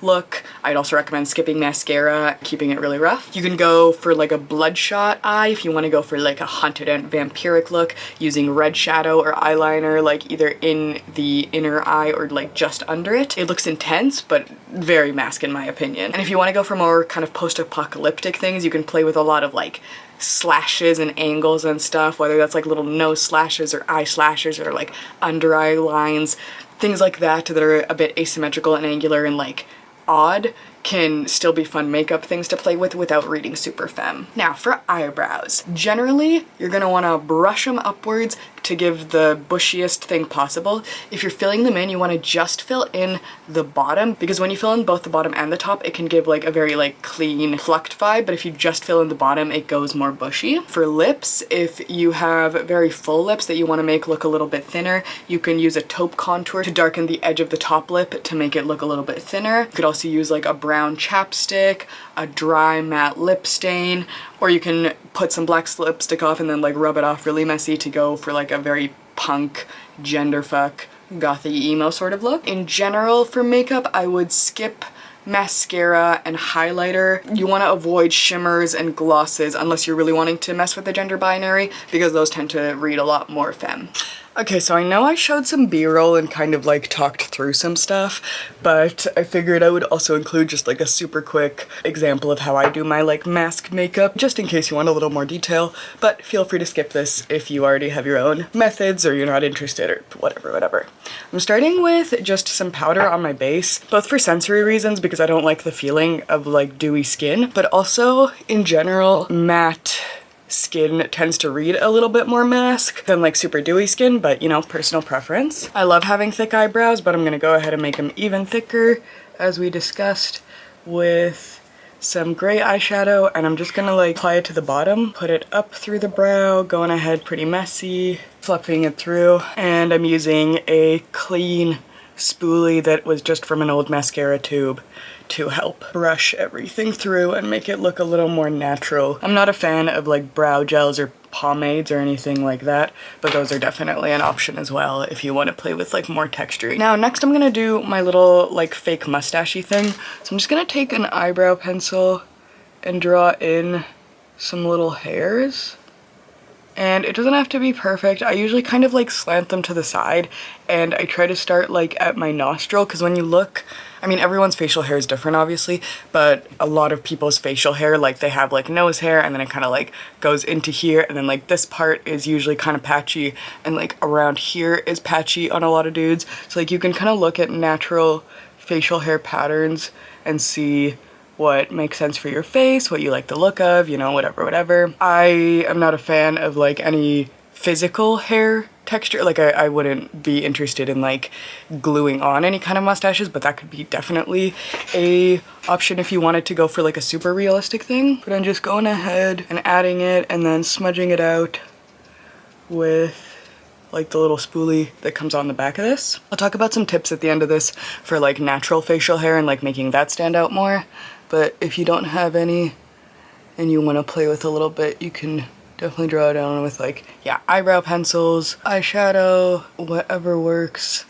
look. I'd also recommend skipping mascara, keeping it really rough. You can go for like a bloodshot eye if you want to go for like a hunted and vampiric look, using red shadow or eyeliner like either in the inner eye or like just under it. It looks intense, but very mask in my opinion. And if you want to go for more kind of post-apocalyptic things, you can play with a lot of like slashes and angles and stuff, whether that's like little nose slashes or eye slashes or like under eye lines, things like that are a bit asymmetrical and angular and like odd, can still be fun makeup things to play with without reading super femme. Now for eyebrows, generally you're gonna want to brush them upwards to give the bushiest thing possible. If you're filling them in, you want to just fill in the bottom, because when you fill in both the bottom and the top, it can give like a very like clean plucked vibe, but if you just fill in the bottom, it goes more bushy. For lips, if you have very full lips that you want to make look a little bit thinner, you can use a taupe contour to darken the edge of the top lip to make it look a little bit thinner. You could also use like a brown chapstick, a dry matte lip stain, or you can put some black lipstick off and then like rub it off really messy to go for like a very punk, genderfuck, gothy emo sort of look. In general for makeup, I would skip mascara and highlighter. You want to avoid shimmers and glosses unless you're really wanting to mess with the gender binary, because those tend to read a lot more femme. Okay, so I know I showed some B-roll and kind of like talked through some stuff, but I figured I would also include just like a super quick example of how I do my like mask makeup, just in case you want a little more detail, but feel free to skip this if you already have your own methods or you're not interested or whatever. I'm starting with just some powder on my base, both for sensory reasons because I don't like the feeling of like dewy skin, but also in general, matte skin tends to read a little bit more mask than like super dewy skin, but you know, personal preference. I love having thick eyebrows, but I'm gonna go ahead and make them even thicker as we discussed with some gray eyeshadow, and I'm just gonna like apply it to the bottom, put it up through the brow, going ahead pretty messy, fluffing it through, and I'm using a clean spoolie that was just from an old mascara tube to help brush everything through and make it look a little more natural. I'm not a fan of like brow gels or pomades or anything like that, but those are definitely an option as well if you want to play with like more texture. Now next I'm gonna do my little like fake mustachy thing. So I'm just gonna take an eyebrow pencil and draw in some little hairs. And it doesn't have to be perfect. I usually kind of like slant them to the side, and I try to start like at my nostril, because when you look, I mean, everyone's facial hair is different obviously, but a lot of people's facial hair, like they have like nose hair and then it kind of like goes into here, and then like this part is usually kind of patchy, and like around here is patchy on a lot of dudes. So like you can kind of look at natural facial hair patterns and see what makes sense for your face, what you like the look of, you know, whatever. I am not a fan of like any physical hair texture. Like I wouldn't be interested in like gluing on any kind of mustaches, but that could be definitely a option if you wanted to go for like a super realistic thing. But I'm just going ahead and adding it and then smudging it out with like the little spoolie that comes on the back of this. I'll talk about some tips at the end of this for like natural facial hair and like making that stand out more. But if you don't have any and you want to play with a little bit, you can definitely draw it down with like, yeah, eyebrow pencils, eyeshadow, whatever works.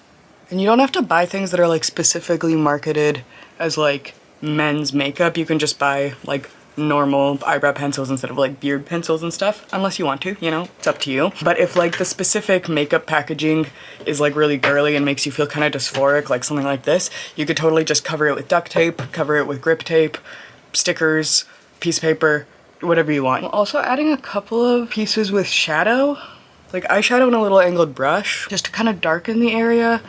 And you don't have to buy things that are like specifically marketed as like men's makeup. You can just buy like normal eyebrow pencils instead of like beard pencils and stuff, unless you want to, you know, it's up to you. But if like the specific makeup packaging is like really girly and makes you feel kind of dysphoric, like something like this, you could totally just cover it with duct tape, cover it with grip tape, stickers, piece of paper, whatever you want. I'm also adding a couple of pieces with shadow, like eyeshadow and a little angled brush, just to kind of darken the area.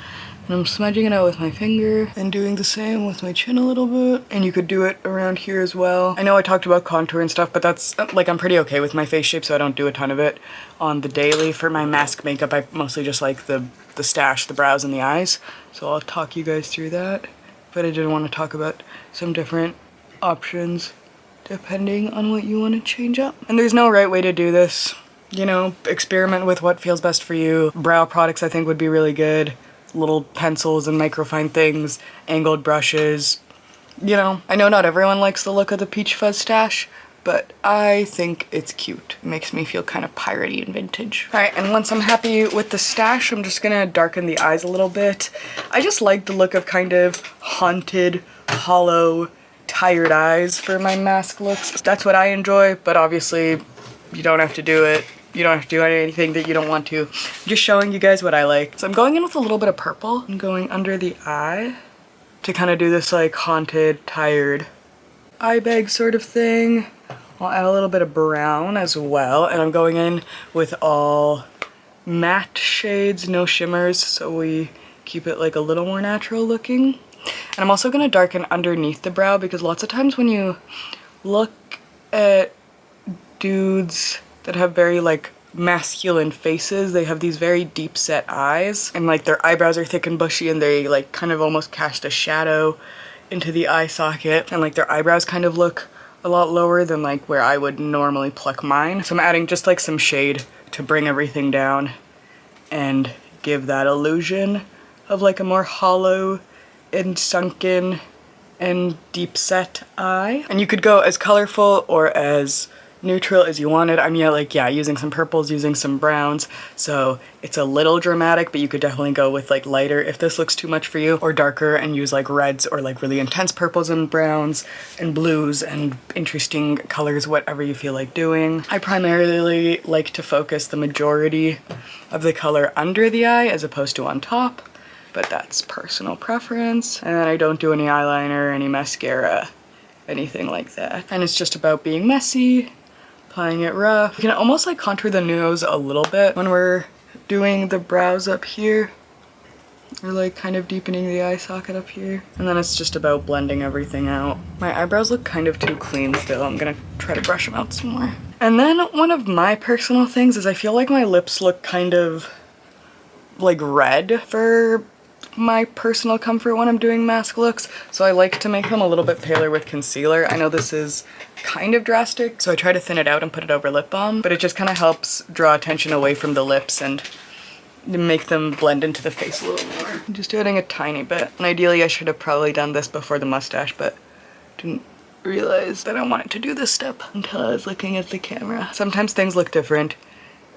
And I'm smudging it out with my finger and doing the same with my chin a little bit. And you could do it around here as well. I know I talked about contour and stuff, but that's like, I'm pretty okay with my face shape, so I don't do a ton of it on the daily. For my mask makeup, I mostly just like the stash, the brows and the eyes. So I'll talk you guys through that. But I did want to talk about some different options depending on what you want to change up. And there's no right way to do this. You know, experiment with what feels best for you. Brow products I think would be really good. Little pencils and microfine things, angled brushes, you know. I know not everyone likes the look of the peach fuzz stash, but I think it's cute. It makes me feel kind of piratey and vintage. All right, and once I'm happy with the stash, I'm just gonna darken the eyes a little bit. I just like the look of kind of haunted, hollow, tired eyes for my mask looks. That's what I enjoy, but obviously you don't have to do it. You don't have to do anything that you don't want to. I'm just showing you guys what I like. So I'm going in with a little bit of purple. I'm going under the eye to kind of do this like haunted, tired eye bag sort of thing. I'll add a little bit of brown as well. And I'm going in with all matte shades, no shimmers, so we keep it like a little more natural looking. And I'm also going to darken underneath the brow, because lots of times when you look at dudes that have very like masculine faces, they have these very deep set eyes, and like their eyebrows are thick and bushy, and they like kind of almost cast a shadow into the eye socket, and like their eyebrows kind of look a lot lower than like where I would normally pluck mine. So I'm adding just like some shade to bring everything down and give that illusion of like a more hollow and sunken and deep set eye. And you could go as colorful or as neutral as you want it. I'm using some purples, using some browns, so it's a little dramatic, but you could definitely go with like lighter if this looks too much for you, or darker and use like reds or like really intense purples and browns and blues and interesting colors, whatever you feel like doing. I primarily like to focus the majority of the color under the eye as opposed to on top, but that's personal preference. And then I don't do any eyeliner, any mascara, anything like that. And it's just about being messy, applying it rough. You can almost like contour the nose a little bit when we're doing the brows up here, or like kind of deepening the eye socket up here. And then it's just about blending everything out. My eyebrows look kind of too clean still. I'm gonna try to brush them out some more. And then one of my personal things is I feel like my lips look kind of like red for my personal comfort when I'm doing mask looks, so I like to make them a little bit paler with concealer. I know this is kind of drastic, so I try to thin it out and put it over lip balm, but it just kind of helps draw attention away from the lips and make them blend into the face a little more. I'm just adding a tiny bit, and ideally I should have probably done this before the mustache, but didn't realize that I wanted to do this step until I was looking at the camera. Sometimes things look different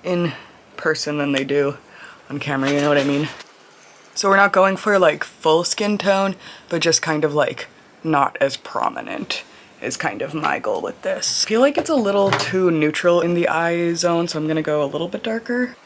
in person than they do on camera, you know what I mean? So we're not going for like full skin tone, but just kind of like not as prominent is kind of my goal with this. I feel like it's a little too neutral in the eye zone, so I'm gonna go a little bit darker.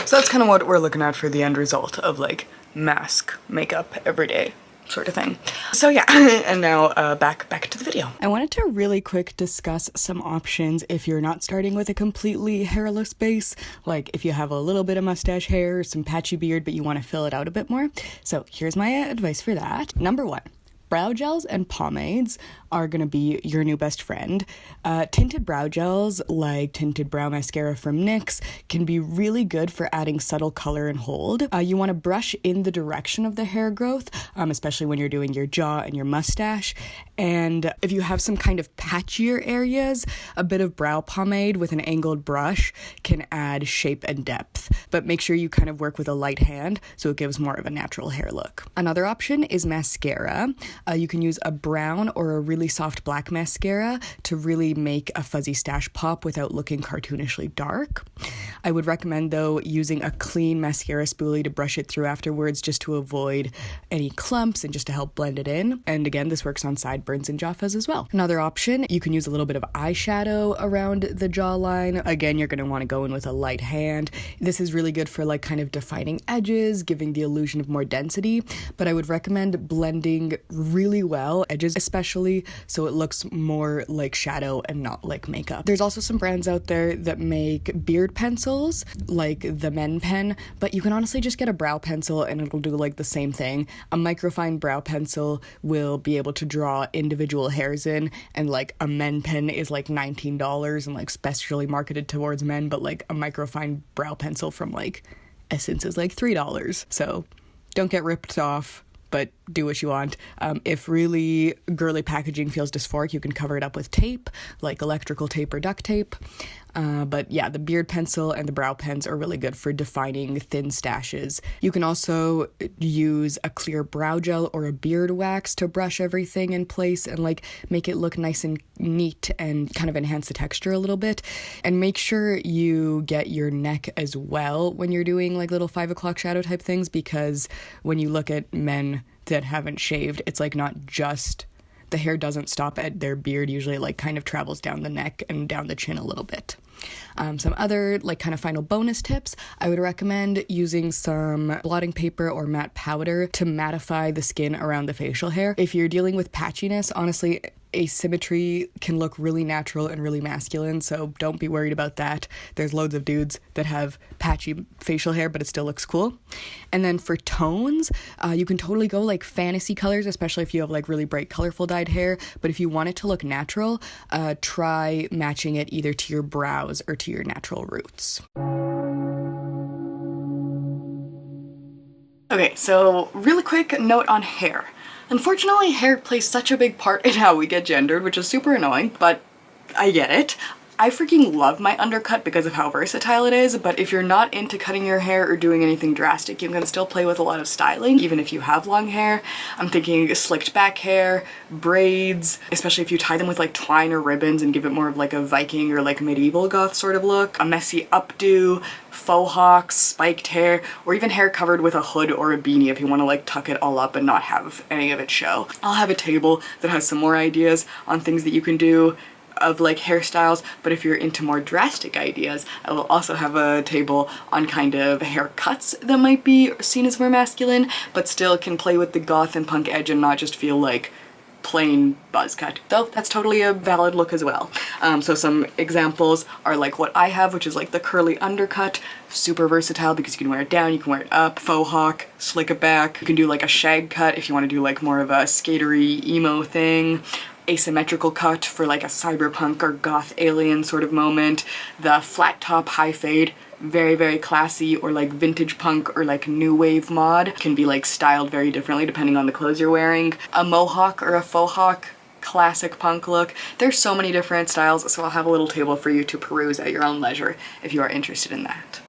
So that's kind of what we're looking at for the end result of like mask makeup every day sort of thing. So yeah, and now back to the video. I wanted to really quick discuss some options if you're not starting with a completely hairless base, like if you have a little bit of mustache hair, some patchy beard, but you want to fill it out a bit more. So here's my advice for that. Number one, brow gels and pomades are gonna be your new best friend. Tinted brow gels like Tinted Brow Mascara from NYX can be really good for adding subtle color and hold. You wanna brush in the direction of the hair growth, especially when you're doing your jaw and your mustache. And if you have some kind of patchier areas, a bit of brow pomade with an angled brush can add shape and depth. But make sure you kind of work with a light hand so it gives more of a natural hair look. Another option is mascara. You can use a brown or a really soft black mascara to really make a fuzzy stash pop without looking cartoonishly dark. I would recommend though using a clean mascara spoolie to brush it through afterwards just to avoid any clumps and just to help blend it in. And again, this works on sideburns and jaw fuzz as well. Another option, you can use a little bit of eyeshadow around the jawline. Again, you're going to want to go in with a light hand. This is really good for like kind of defining edges, giving the illusion of more density, but I would recommend blending really well edges especially so it looks more like shadow and not like makeup. There's also some brands out there that make beard pencils like the Men Pen, but you can honestly just get a brow pencil and it'll do like the same thing. A microfine brow pencil will be able to draw individual hairs in, and like a Men Pen is like $19 and like specially marketed towards men, but like a microfine brow pencil from like Essence is like $3. So don't get ripped off, but do what you want. If really girly packaging feels dysphoric, you can cover it up with tape, like electrical tape or duct tape. But yeah, the beard pencil and the brow pens are really good for defining thin stashes. You can also use a clear brow gel or a beard wax to brush everything in place and like make it look nice and neat and kind of enhance the texture a little bit. And make sure you get your neck as well when you're doing like little 5 o'clock shadow type things, because when you look at men that haven't shaved, it's like not just the hair doesn't stop at their beard. Usually it like kind of travels down the neck and down the chin a little bit. Some other like kind of final bonus tips, I would recommend using some blotting paper or matte powder to mattify the skin around the facial hair. If you're dealing with patchiness, honestly, asymmetry can look really natural and really masculine, so don't be worried about that. There's loads of dudes that have patchy facial hair, but it still looks cool. And then for tones, you can totally go like fantasy colors, especially if you have like really bright, colorful dyed hair. But if you want it to look natural, try matching it either to your brows or to your natural roots. Okay, so really quick note on hair. Unfortunately, hair plays such a big part in how we get gendered, which is super annoying, but I get it. I freaking love my undercut because of how versatile it is, but if you're not into cutting your hair or doing anything drastic, you can still play with a lot of styling, even if you have long hair. I'm thinking slicked back hair, braids, especially if you tie them with like twine or ribbons and give it more of like a Viking or like medieval goth sort of look. A messy updo, faux hawks, spiked hair, or even hair covered with a hood or a beanie if you want to like tuck it all up and not have any of it show. I'll have a table that has some more ideas on things that you can do of like hairstyles, but if you're into more drastic ideas, I will also have a table on kind of haircuts that might be seen as more masculine, but still can play with the goth and punk edge and not just feel like plain buzz cut, though that's totally a valid look as well. So some examples are like what I have, which is like the curly undercut, super versatile because you can wear it down, you can wear it up, faux hawk, slick it back. You can do like a shag cut if you want to do like more of a skatery emo thing. Asymmetrical cut for like a cyberpunk or goth alien sort of moment. The flat top high fade, very, very classy, or like vintage punk or like new wave mod, can be like styled very differently depending on the clothes you're wearing. A mohawk or a faux hawk, classic punk look. There's so many different styles, so I'll have a little table for you to peruse at your own leisure if you are interested in that.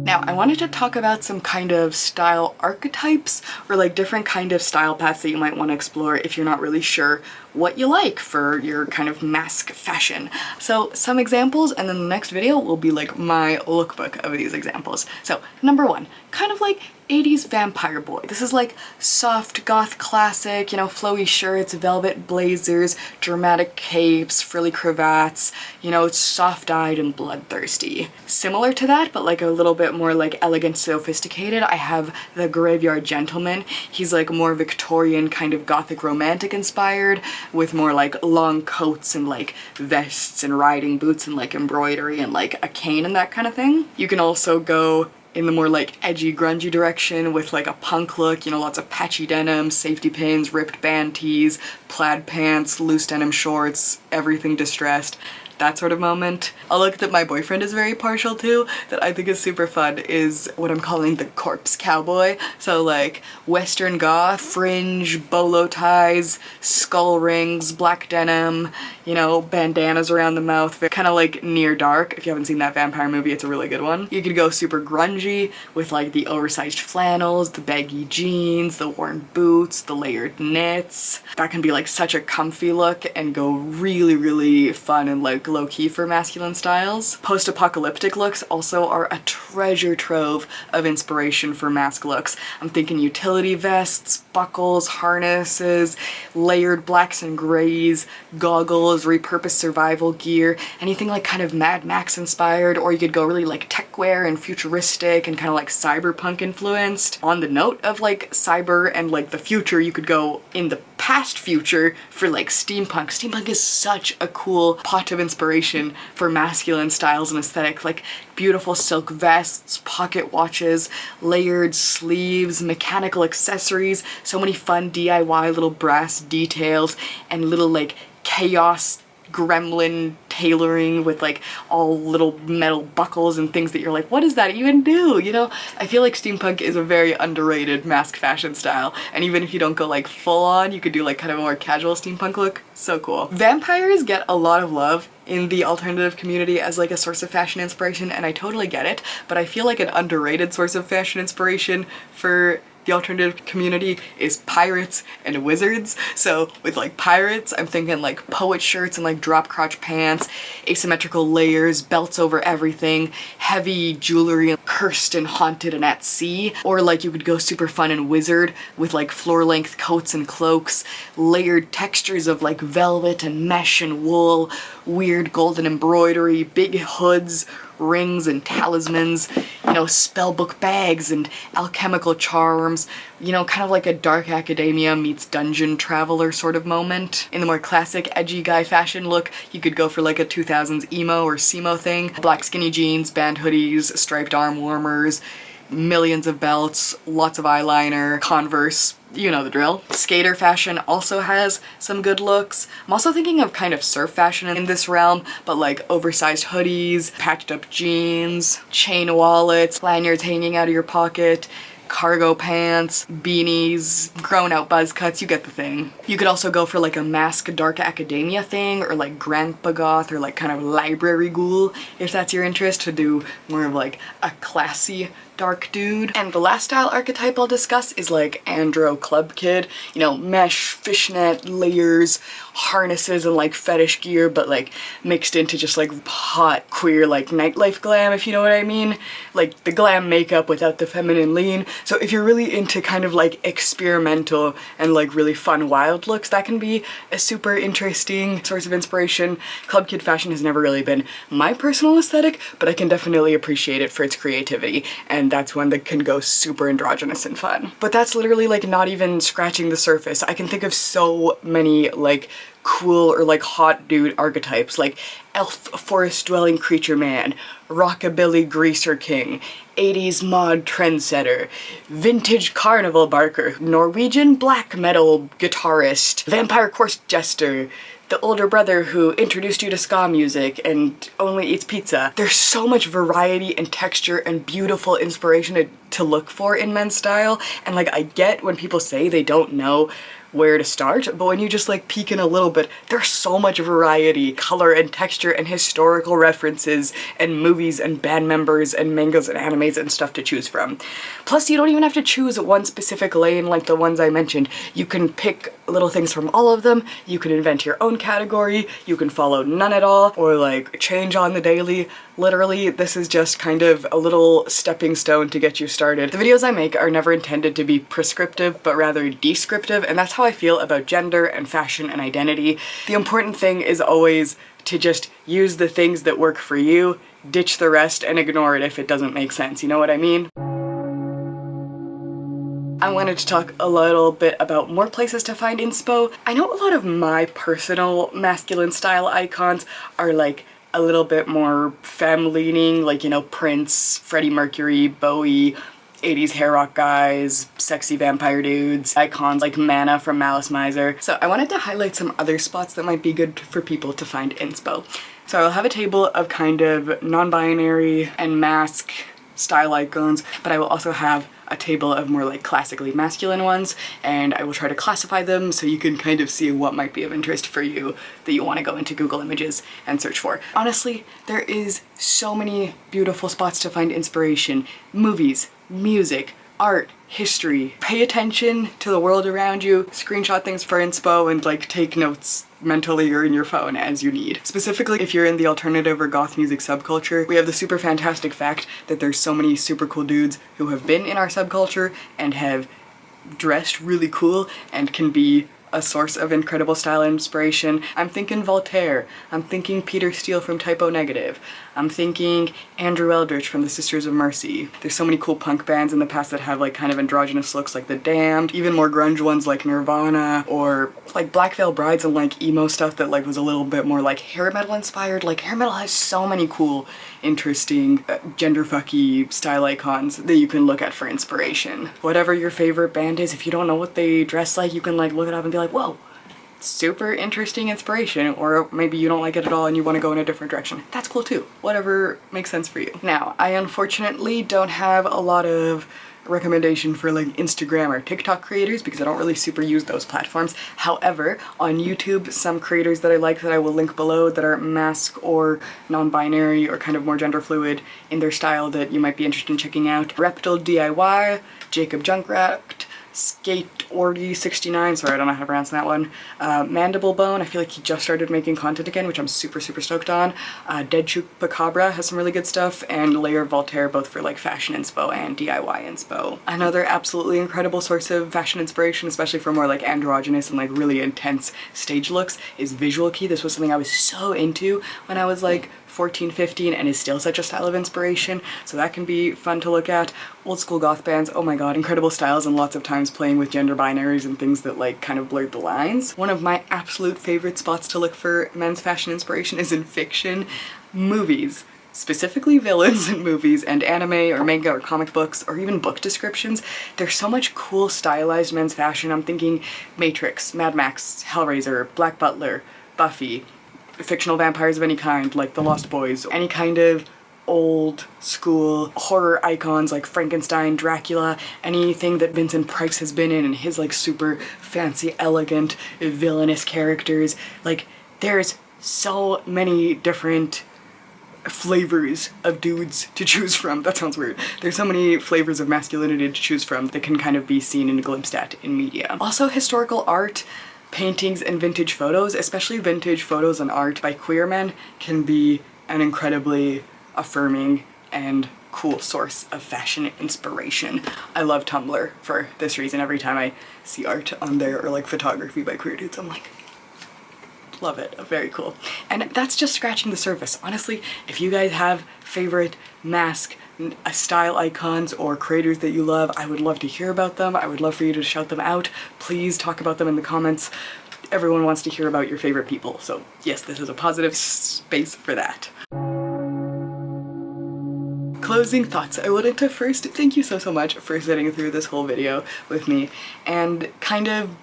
Now, I wanted to talk about some kind of style archetypes, or like different kind of style paths that you might want to explore if you're not really sure what you like for your kind of masc fashion. So some examples, and then the next video will be like my lookbook of these examples. So number one, kind of like 80s vampire boy. This is like soft goth classic, you know, flowy shirts, velvet blazers, dramatic capes, frilly cravats, you know, it's soft-eyed and bloodthirsty. Similar to that, but like a little bit more like elegant, sophisticated, I have the Graveyard Gentleman. He's like more Victorian, kind of gothic romantic inspired, with more like long coats and like vests and riding boots and like embroidery and like a cane and that kind of thing. You can also go in the more like edgy, grungy direction with like a punk look, you know, lots of patchy denim, safety pins, ripped band tees, plaid pants, loose denim shorts, everything distressed. That sort of moment. A look that my boyfriend is very partial to, that I think is super fun, is what I'm calling the corpse cowboy. So like western goth, fringe, bolo ties, skull rings, black denim, you know, bandanas around the mouth, kind of like Near Dark. If you haven't seen that vampire movie, it's a really good one. You could go super grungy with like the oversized flannels, the baggy jeans, the worn boots, the layered knits. That can be like such a comfy look and go really, really fun and like low-key for masculine styles. Post-apocalyptic looks also are a treasure trove of inspiration for masc looks. I'm thinking utility vests, buckles, harnesses, layered blacks and grays, goggles, repurposed survival gear, anything like kind of Mad Max inspired, or you could go really like tech wear and futuristic and kind of like cyberpunk influenced. On the note of like cyber and like the future, you could go in the past future for like steampunk. Steampunk is such a cool pot of inspiration for masculine styles and aesthetic, like beautiful silk vests, pocket watches, layered sleeves, mechanical accessories, so many fun DIY little brass details, and little like chaos gremlin tailoring with like all little metal buckles and things that you're like, what does that even do? You know, I feel like steampunk is a very underrated masc fashion style, and even if you don't go like full on, you could do like kind of a more casual steampunk look. So cool. Vampires get a lot of love in the alternative community as like a source of fashion inspiration, and I totally get it, but I feel like an underrated source of fashion inspiration for the alternative community is pirates and wizards. So with like pirates, I'm thinking like poet shirts and like drop crotch pants, asymmetrical layers, belts over everything, heavy jewelry, cursed and haunted and at sea. Or like you could go super fun and wizard with like floor length coats and cloaks, layered textures of like velvet and mesh and wool, weird golden embroidery, big hoods, rings and talismans, you know, spellbook bags and alchemical charms, you know, kind of like a dark academia meets dungeon traveler sort of moment. In the more classic edgy guy fashion look, you could go for like a 2000s emo or semo thing. Black skinny jeans, band hoodies, striped arm warmers, millions of belts, lots of eyeliner, Converse, you know the drill. Skater fashion also has some good looks. I'm also thinking of kind of surf fashion in this realm, but like oversized hoodies, patched up jeans, chain wallets, lanyards hanging out of your pocket, cargo pants, beanies, grown out buzz cuts, you get the thing. You could also go for like a Masc dark academia thing, or like grandpa goth, or like kind of library ghoul, if that's your interest, to do more of like a classy dark dude. And the last style archetype I'll discuss is like Andro club kid, you know, mesh, fishnet, layers, harnesses, and like fetish gear, but like mixed into just like hot queer like nightlife glam, if you know what I mean. Like the glam makeup without the feminine lean. So if you're really into kind of like experimental and like really fun wild looks, that can be a super interesting source of inspiration. Club kid fashion has never really been my personal aesthetic, but I can definitely appreciate it for its creativity, and that's one that can go super androgynous and fun. But that's literally like not even scratching the surface. I can think of so many like cool or like hot dude archetypes, like elf forest dwelling creature man, rockabilly greaser king, 80s mod trendsetter, vintage carnival barker, Norwegian black metal guitarist, vampire course jester, the older brother who introduced you to ska music and only eats pizza. There's so much variety and texture and beautiful inspiration to look for in men's style, and like I get when people say they don't know where to start, but when you just like peek in a little bit, there's so much variety, color and texture and historical references and movies and band members and mangas and animes and stuff to choose from. Plus, you don't even have to choose one specific lane like the ones I mentioned. You can pick little things from all of them, you can invent your own category, you can follow none at all, or like change on the daily. Literally, this is just kind of a little stepping stone to get you started. The videos I make are never intended to be prescriptive, but rather descriptive, and that's how I feel about gender and fashion and identity. The important thing is always to just use the things that work for you, ditch the rest, and ignore it if it doesn't make sense, you know what I mean? I wanted to talk a little bit about more places to find inspo. I know a lot of my personal masculine style icons are like a little bit more femme-leaning, like, you know, Prince, Freddie Mercury, Bowie, 80s hair rock guys, sexy vampire dudes, icons like Mana from Malice Miser. So I wanted to highlight some other spots that might be good for people to find inspo. So I'll have a table of kind of non-binary and masc style icons, but I will also have a table of more like classically masculine ones, and I will try to classify them so you can kind of see what might be of interest for you that you want to go into Google Images and search for. Honestly, there is so many beautiful spots to find inspiration. Movies, music, art, history. Pay attention to the world around you, screenshot things for inspo, and like take notes mentally or in your phone as you need. Specifically, if you're in the alternative or goth music subculture, we have the super fantastic fact that there's so many super cool dudes who have been in our subculture and have dressed really cool and can be a source of incredible style and inspiration. I'm thinking Voltaire, I'm thinking Peter Steele from Typo Negative, I'm thinking Andrew Eldritch from the Sisters of Mercy. There's so many cool punk bands in the past that have like kind of androgynous looks like The Damned, even more grunge ones like Nirvana, or like Black Veil Brides and like emo stuff that like was a little bit more like hair metal inspired. Like hair metal has so many cool, interesting, genderfucky style icons that you can look at for inspiration. Whatever your favorite band is, if you don't know what they dress like, you can like look it up and be like, whoa, super interesting inspiration. Or maybe you don't like it at all and you want to go in a different direction. That's cool too. Whatever makes sense for you. Now, I unfortunately don't have a lot of recommendation for like Instagram or TikTok creators because I don't really super use those platforms. However, on YouTube, some creators that I like that I will link below that are masc or non-binary or kind of more gender fluid in their style that you might be interested in checking out. Reptile DIY, Jacob Junkrat, Skate Orgy 69, sorry I don't know how to pronounce that one. Mandible Bone, I feel like he just started making content again, which I'm super stoked on. Dead Chupacabra has some really good stuff, and Layer Voltaire, both for like fashion inspo and DIY inspo. Another absolutely incredible source of fashion inspiration, especially for more like androgynous and like really intense stage looks, is Visual Kei. This was something I was so into when I was like 14, 15, and is still such a style of inspiration, so that can be fun to look at. Old school goth bands, oh my god, incredible styles and lots of times playing with gender binaries and things that like kind of blurred the lines. One of my absolute favorite spots to look for men's fashion inspiration is in fiction. Movies. Specifically villains in movies and anime or manga or comic books or even book descriptions. There's so much cool stylized men's fashion. I'm thinking Matrix, Mad Max, Hellraiser, Black Butler, Buffy, fictional vampires of any kind like the Lost Boys, any kind of old school horror icons like Frankenstein, Dracula, anything that Vincent Price has been in and his like super fancy, elegant, villainous characters. Like there's so many different flavors of dudes to choose from. That sounds weird. There's so many flavors of masculinity to choose from that can kind of be seen and glimpsed at in media. Also, historical art, paintings, and vintage photos, especially vintage photos and art by queer men, can be an incredibly affirming and cool source of fashion inspiration. I love Tumblr for this reason. Every time I see art on there or like photography by queer dudes, I'm like, love it. Very cool. And that's just scratching the surface. Honestly, if you guys have favorite Masc style icons or creators that you love, I would love to hear about them. I would love for you to shout them out. Please talk about them in the comments. Everyone wants to hear about your favorite people. So yes, this is a positive space for that. Closing thoughts. I wanted to first thank you so much for sitting through this whole video with me and kind of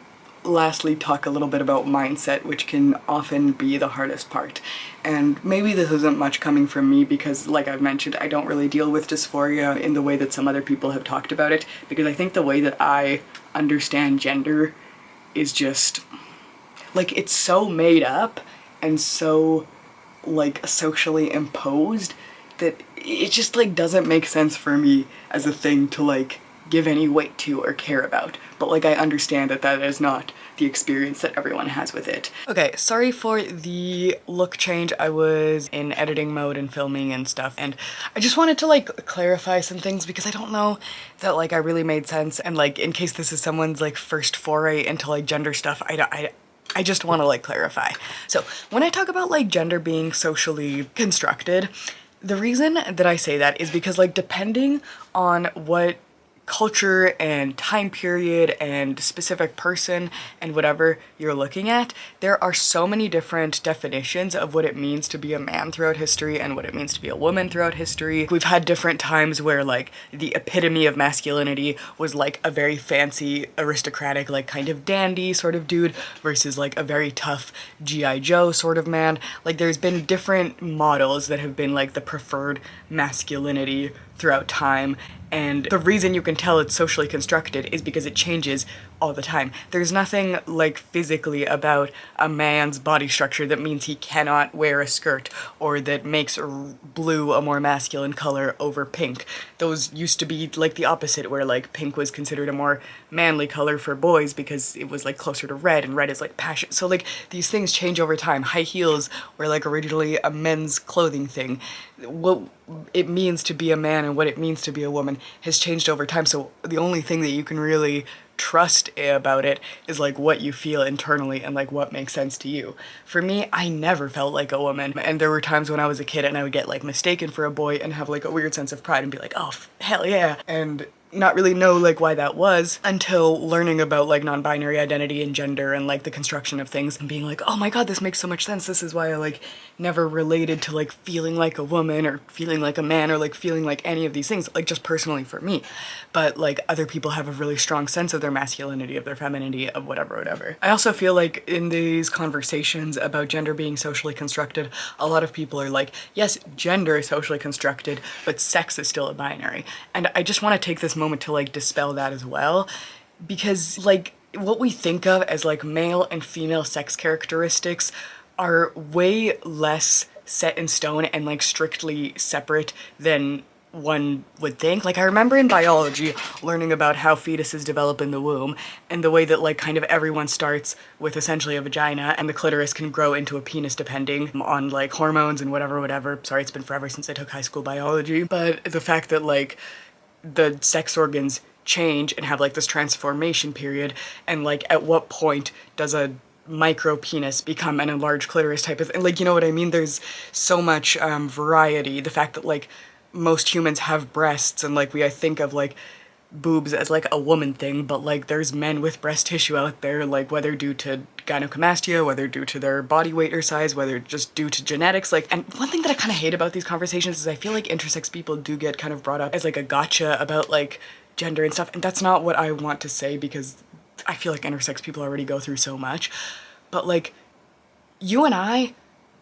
lastly talk a little bit about mindset, which can often be the hardest part. And maybe this isn't much coming from me because, like I've mentioned, I don't really deal with dysphoria in the way that some other people have talked about it, because I think the way that I understand gender is just like, it's so made up and so like socially imposed that it just like doesn't make sense for me as a thing to like give any weight to or care about. But like, I understand that that is not the experience that everyone has with it. Okay, sorry for the look change. I was in editing mode and filming and stuff, and I just wanted to like clarify some things because I don't know that like I really made sense, and like in case this is someone's like first foray into like gender stuff, I just want to like clarify. So when I talk about like gender being socially constructed, the reason that I say that is because like depending on what culture and time period and specific person and whatever you're looking at, there are so many different definitions of what it means to be a man throughout history and what it means to be a woman throughout history. We've had different times where like the epitome of masculinity was like a very fancy, aristocratic, like kind of dandy sort of dude versus like a very tough G.I. Joe sort of man. Like there's been different models that have been like the preferred masculinity throughout time, and the reason you can tell it's socially constructed is because it changes all the time. There's nothing like physically about a man's body structure that means he cannot wear a skirt or that makes blue a more masculine color over pink. Those used to be like the opposite, where like pink was considered a more manly color for boys because it was like closer to red, and red is like passion. So like these things change over time. High heels were like originally a men's clothing thing. What it means to be a man and what it means to be a woman has changed over time. So the only thing that you can really trust about it is like what you feel internally and like what makes sense to you. For me, I never felt like a woman, and there were times when I was a kid and I would get like mistaken for a boy and have like a weird sense of pride and be like, oh hell yeah, and not really know like why that was until learning about like non-binary identity and gender and like the construction of things and being like, oh my god, this makes so much sense. This is why I like never related to like feeling like a woman or feeling like a man or like feeling like any of these things, like just personally for me. But like other people have a really strong sense of their masculinity, of their femininity, of whatever. I also feel like in these conversations about gender being socially constructed, a lot of people are like, yes, gender is socially constructed, but sex is still a binary. And I just want to take this moment to like dispel that as well, because like what we think of as like male and female sex characteristics are way less set in stone and like strictly separate than one would think. Like I remember in biology learning about how fetuses develop in the womb and the way that like kind of everyone starts with essentially a vagina and the clitoris can grow into a penis depending on like hormones and whatever. Sorry, it's been forever since I took high school biology. But the fact that like the sex organs change and have like this transformation period, and like at what point does a micro penis become an enlarged clitoris type of, and like, you know what I mean? There's so much variety. The fact that like most humans have breasts, and like I think of like boobs as like a woman thing, but like there's men with breast tissue out there, like whether due to gynecomastia, whether due to their body weight or size, whether just due to genetics. Like, and one thing that I kind of hate about these conversations is I feel like intersex people do get kind of brought up as like a gotcha about like gender and stuff, and that's not what I want to say, because I feel like intersex people already go through so much. But like, you and I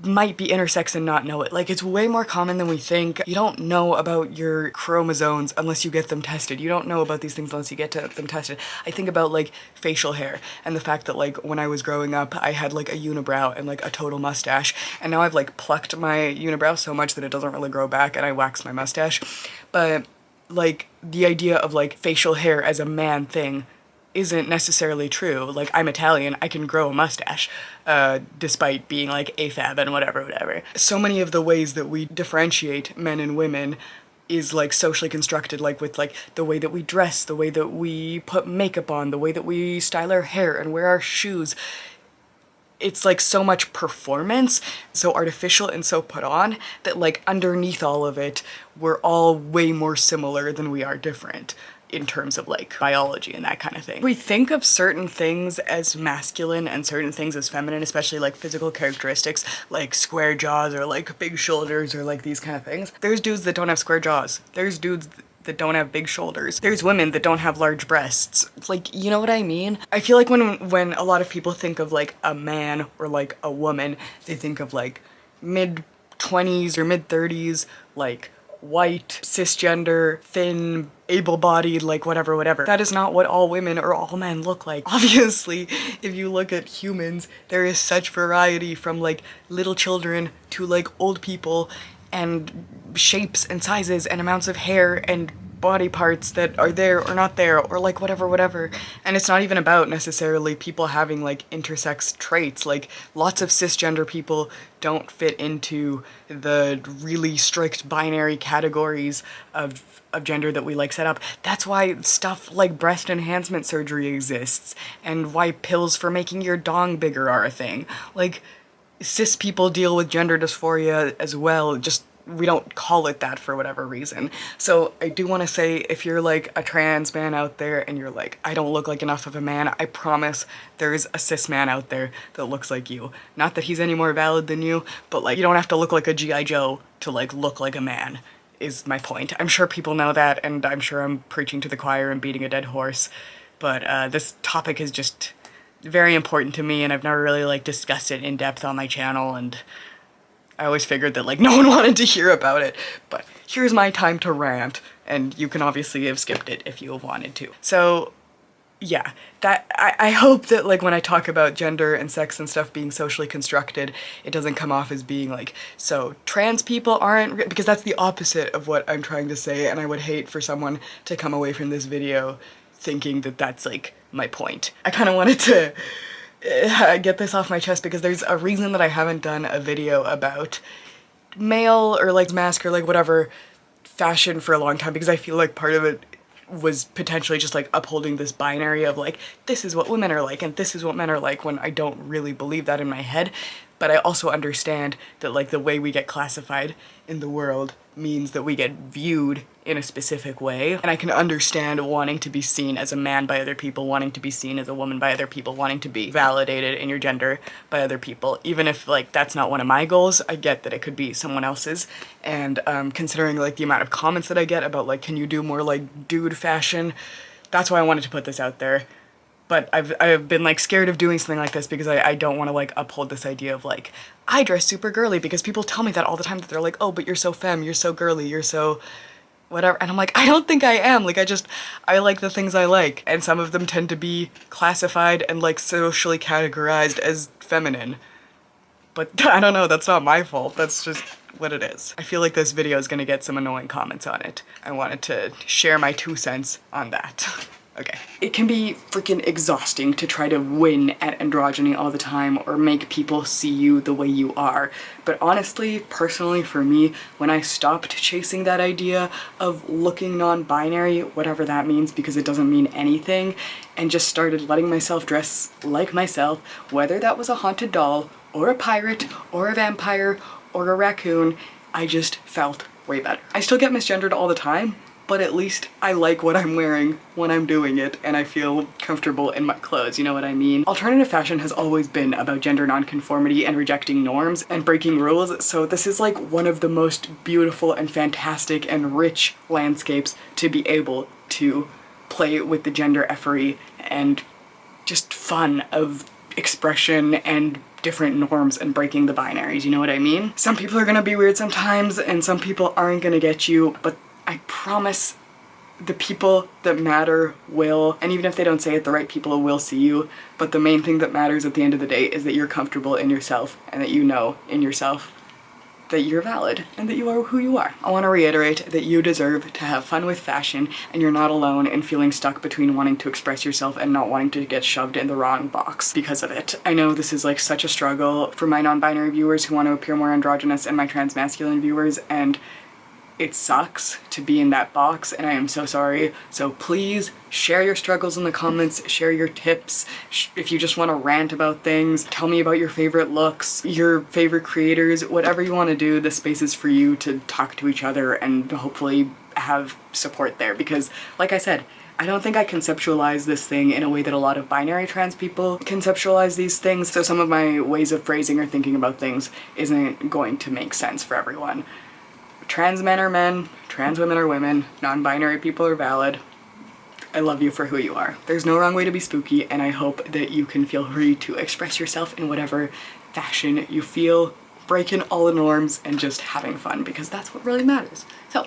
might be intersex and not know it. Like, it's way more common than we think. You don't know about your chromosomes unless you get them tested. You don't know about these things unless you get them tested. I think about like facial hair and the fact that like when I was growing up I had like a unibrow and like a total mustache, and now I've like plucked my unibrow so much that it doesn't really grow back and I wax my mustache. But like the idea of like facial hair as a man thing isn't necessarily true. Like, I'm Italian, I can grow a mustache, despite being like AFAB and whatever. So many of the ways that we differentiate men and women is like socially constructed, like with like the way that we dress, the way that we put makeup on, the way that we style our hair and wear our shoes. It's like so much performance, so artificial and so put on, that like underneath all of it, we're all way more similar than we are different in terms of like biology and that kind of thing. We think of certain things as masculine and certain things as feminine, especially like physical characteristics like square jaws or like big shoulders or like these kind of things. There's dudes that don't have square jaws. There's dudes that don't have big shoulders. There's women that don't have large breasts. Like, you know what I mean? I feel like when a lot of people think of like a man or like a woman, they think of like mid-20s or mid-30s, like white, cisgender, thin, able-bodied, like whatever. That is not what all women or all men look like. Obviously, if you look at humans, there is such variety from like little children to like old people, and shapes and sizes and amounts of hair and body parts that are there or not there or like whatever. And it's not even about necessarily people having like intersex traits. Like, lots of cisgender people don't fit into the really strict binary categories of gender that we like set up. That's why stuff like breast enhancement surgery exists, and why pills for making your dong bigger are a thing. Like, cis people deal with gender dysphoria as well, just we don't call it that for whatever reason. So I do want to say, if you're like a trans man out there and you're like, I don't look like enough of a man, I promise there's a cis man out there that looks like you. Not that he's any more valid than you, but like, you don't have to look like a G.I. Joe to like look like a man, is my point. I'm sure people know that, and I'm sure I'm preaching to the choir and beating a dead horse, but this topic is just very important to me, and I've never really like discussed it in depth on my channel, and I always figured that like no one wanted to hear about it, but here's my time to rant, and you can obviously have skipped it if you wanted to. So yeah, that I hope that like when I talk about gender and sex and stuff being socially constructed, it doesn't come off as being like, so trans people aren't, because that's the opposite of what I'm trying to say, and I would hate for someone to come away from this video thinking that that's like my point. I kind of wanted to get this off my chest because there's a reason that I haven't done a video about male or like masc or like whatever fashion for a long time, because I feel like part of it was potentially just like upholding this binary of like, this is what women are like and this is what men are like, when I don't really believe that in my head. But I also understand that like the way we get classified in the world means that we get viewed in a specific way, and I can understand wanting to be seen as a man by other people, wanting to be seen as a woman by other people, wanting to be validated in your gender by other people, even if like that's not one of my goals. I get that it could be someone else's, and considering like the amount of comments that I get about like, can you do more like dude fashion, that's why I wanted to put this out there. But I've been like scared of doing something like this because I don't want to like uphold this idea of like, I dress super girly, because people tell me that all the time, that they're like, oh, but you're so femme, you're so girly, you're so whatever. And I'm like, I don't think I am. Like, I like the things I like, and some of them tend to be classified and like socially categorized as feminine. But I don't know, that's not my fault, that's just what it is. I feel like this video is gonna get some annoying comments on it. I wanted to share my 2 cents on that. Okay. It can be freaking exhausting to try to win at androgyny all the time or make people see you the way you are. But honestly, personally for me, when I stopped chasing that idea of looking non-binary, whatever that means, because it doesn't mean anything, and just started letting myself dress like myself, whether that was a haunted doll or a pirate or a vampire or a raccoon, I just felt way better. I still get misgendered all the time, but at least I like what I'm wearing when I'm doing it, and I feel comfortable in my clothes, you know what I mean? Alternative fashion has always been about gender nonconformity and rejecting norms and breaking rules, so this is like one of the most beautiful and fantastic and rich landscapes to be able to play with the gender effery and just fun of expression and different norms and breaking the binaries, you know what I mean? Some people are gonna be weird sometimes and some people aren't gonna get you, but I promise the people that matter will, and even if they don't say it, the right people will see you. But the main thing that matters at the end of the day is that you're comfortable in yourself and that you know in yourself that you're valid and that you are who you are. I want to reiterate that you deserve to have fun with fashion and you're not alone in feeling stuck between wanting to express yourself and not wanting to get shoved in the wrong box because of it. I know this is like such a struggle for my non-binary viewers who want to appear more androgynous and my transmasculine viewers, and it sucks to be in that box and I am so sorry. So please share your struggles in the comments, share your tips. If you just want to rant about things, tell me about your favorite looks, your favorite creators, whatever you want to do, the space is for you to talk to each other and hopefully have support there. Because like I said, I don't think I conceptualize this thing in a way that a lot of binary trans people conceptualize these things, so some of my ways of phrasing or thinking about things isn't going to make sense for everyone. Trans men are men, trans women are women, non-binary people are valid. I love you for who you are. There's no wrong way to be spooky, and I hope that you can feel free to express yourself in whatever fashion you feel, breaking all the norms and just having fun, because that's what really matters. So,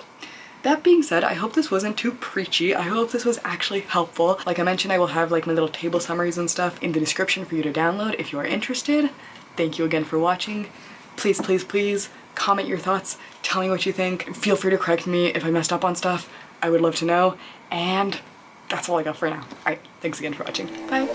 that being said, I hope this wasn't too preachy. I hope this was actually helpful. Like I mentioned, I will have like my little table summaries and stuff in the description for you to download if you are interested. Thank you again for watching. Please, please, please comment your thoughts. Tell me what you think. Feel free to correct me if I messed up on stuff. I would love to know. And that's all I got for now. Alright, thanks again for watching. Bye.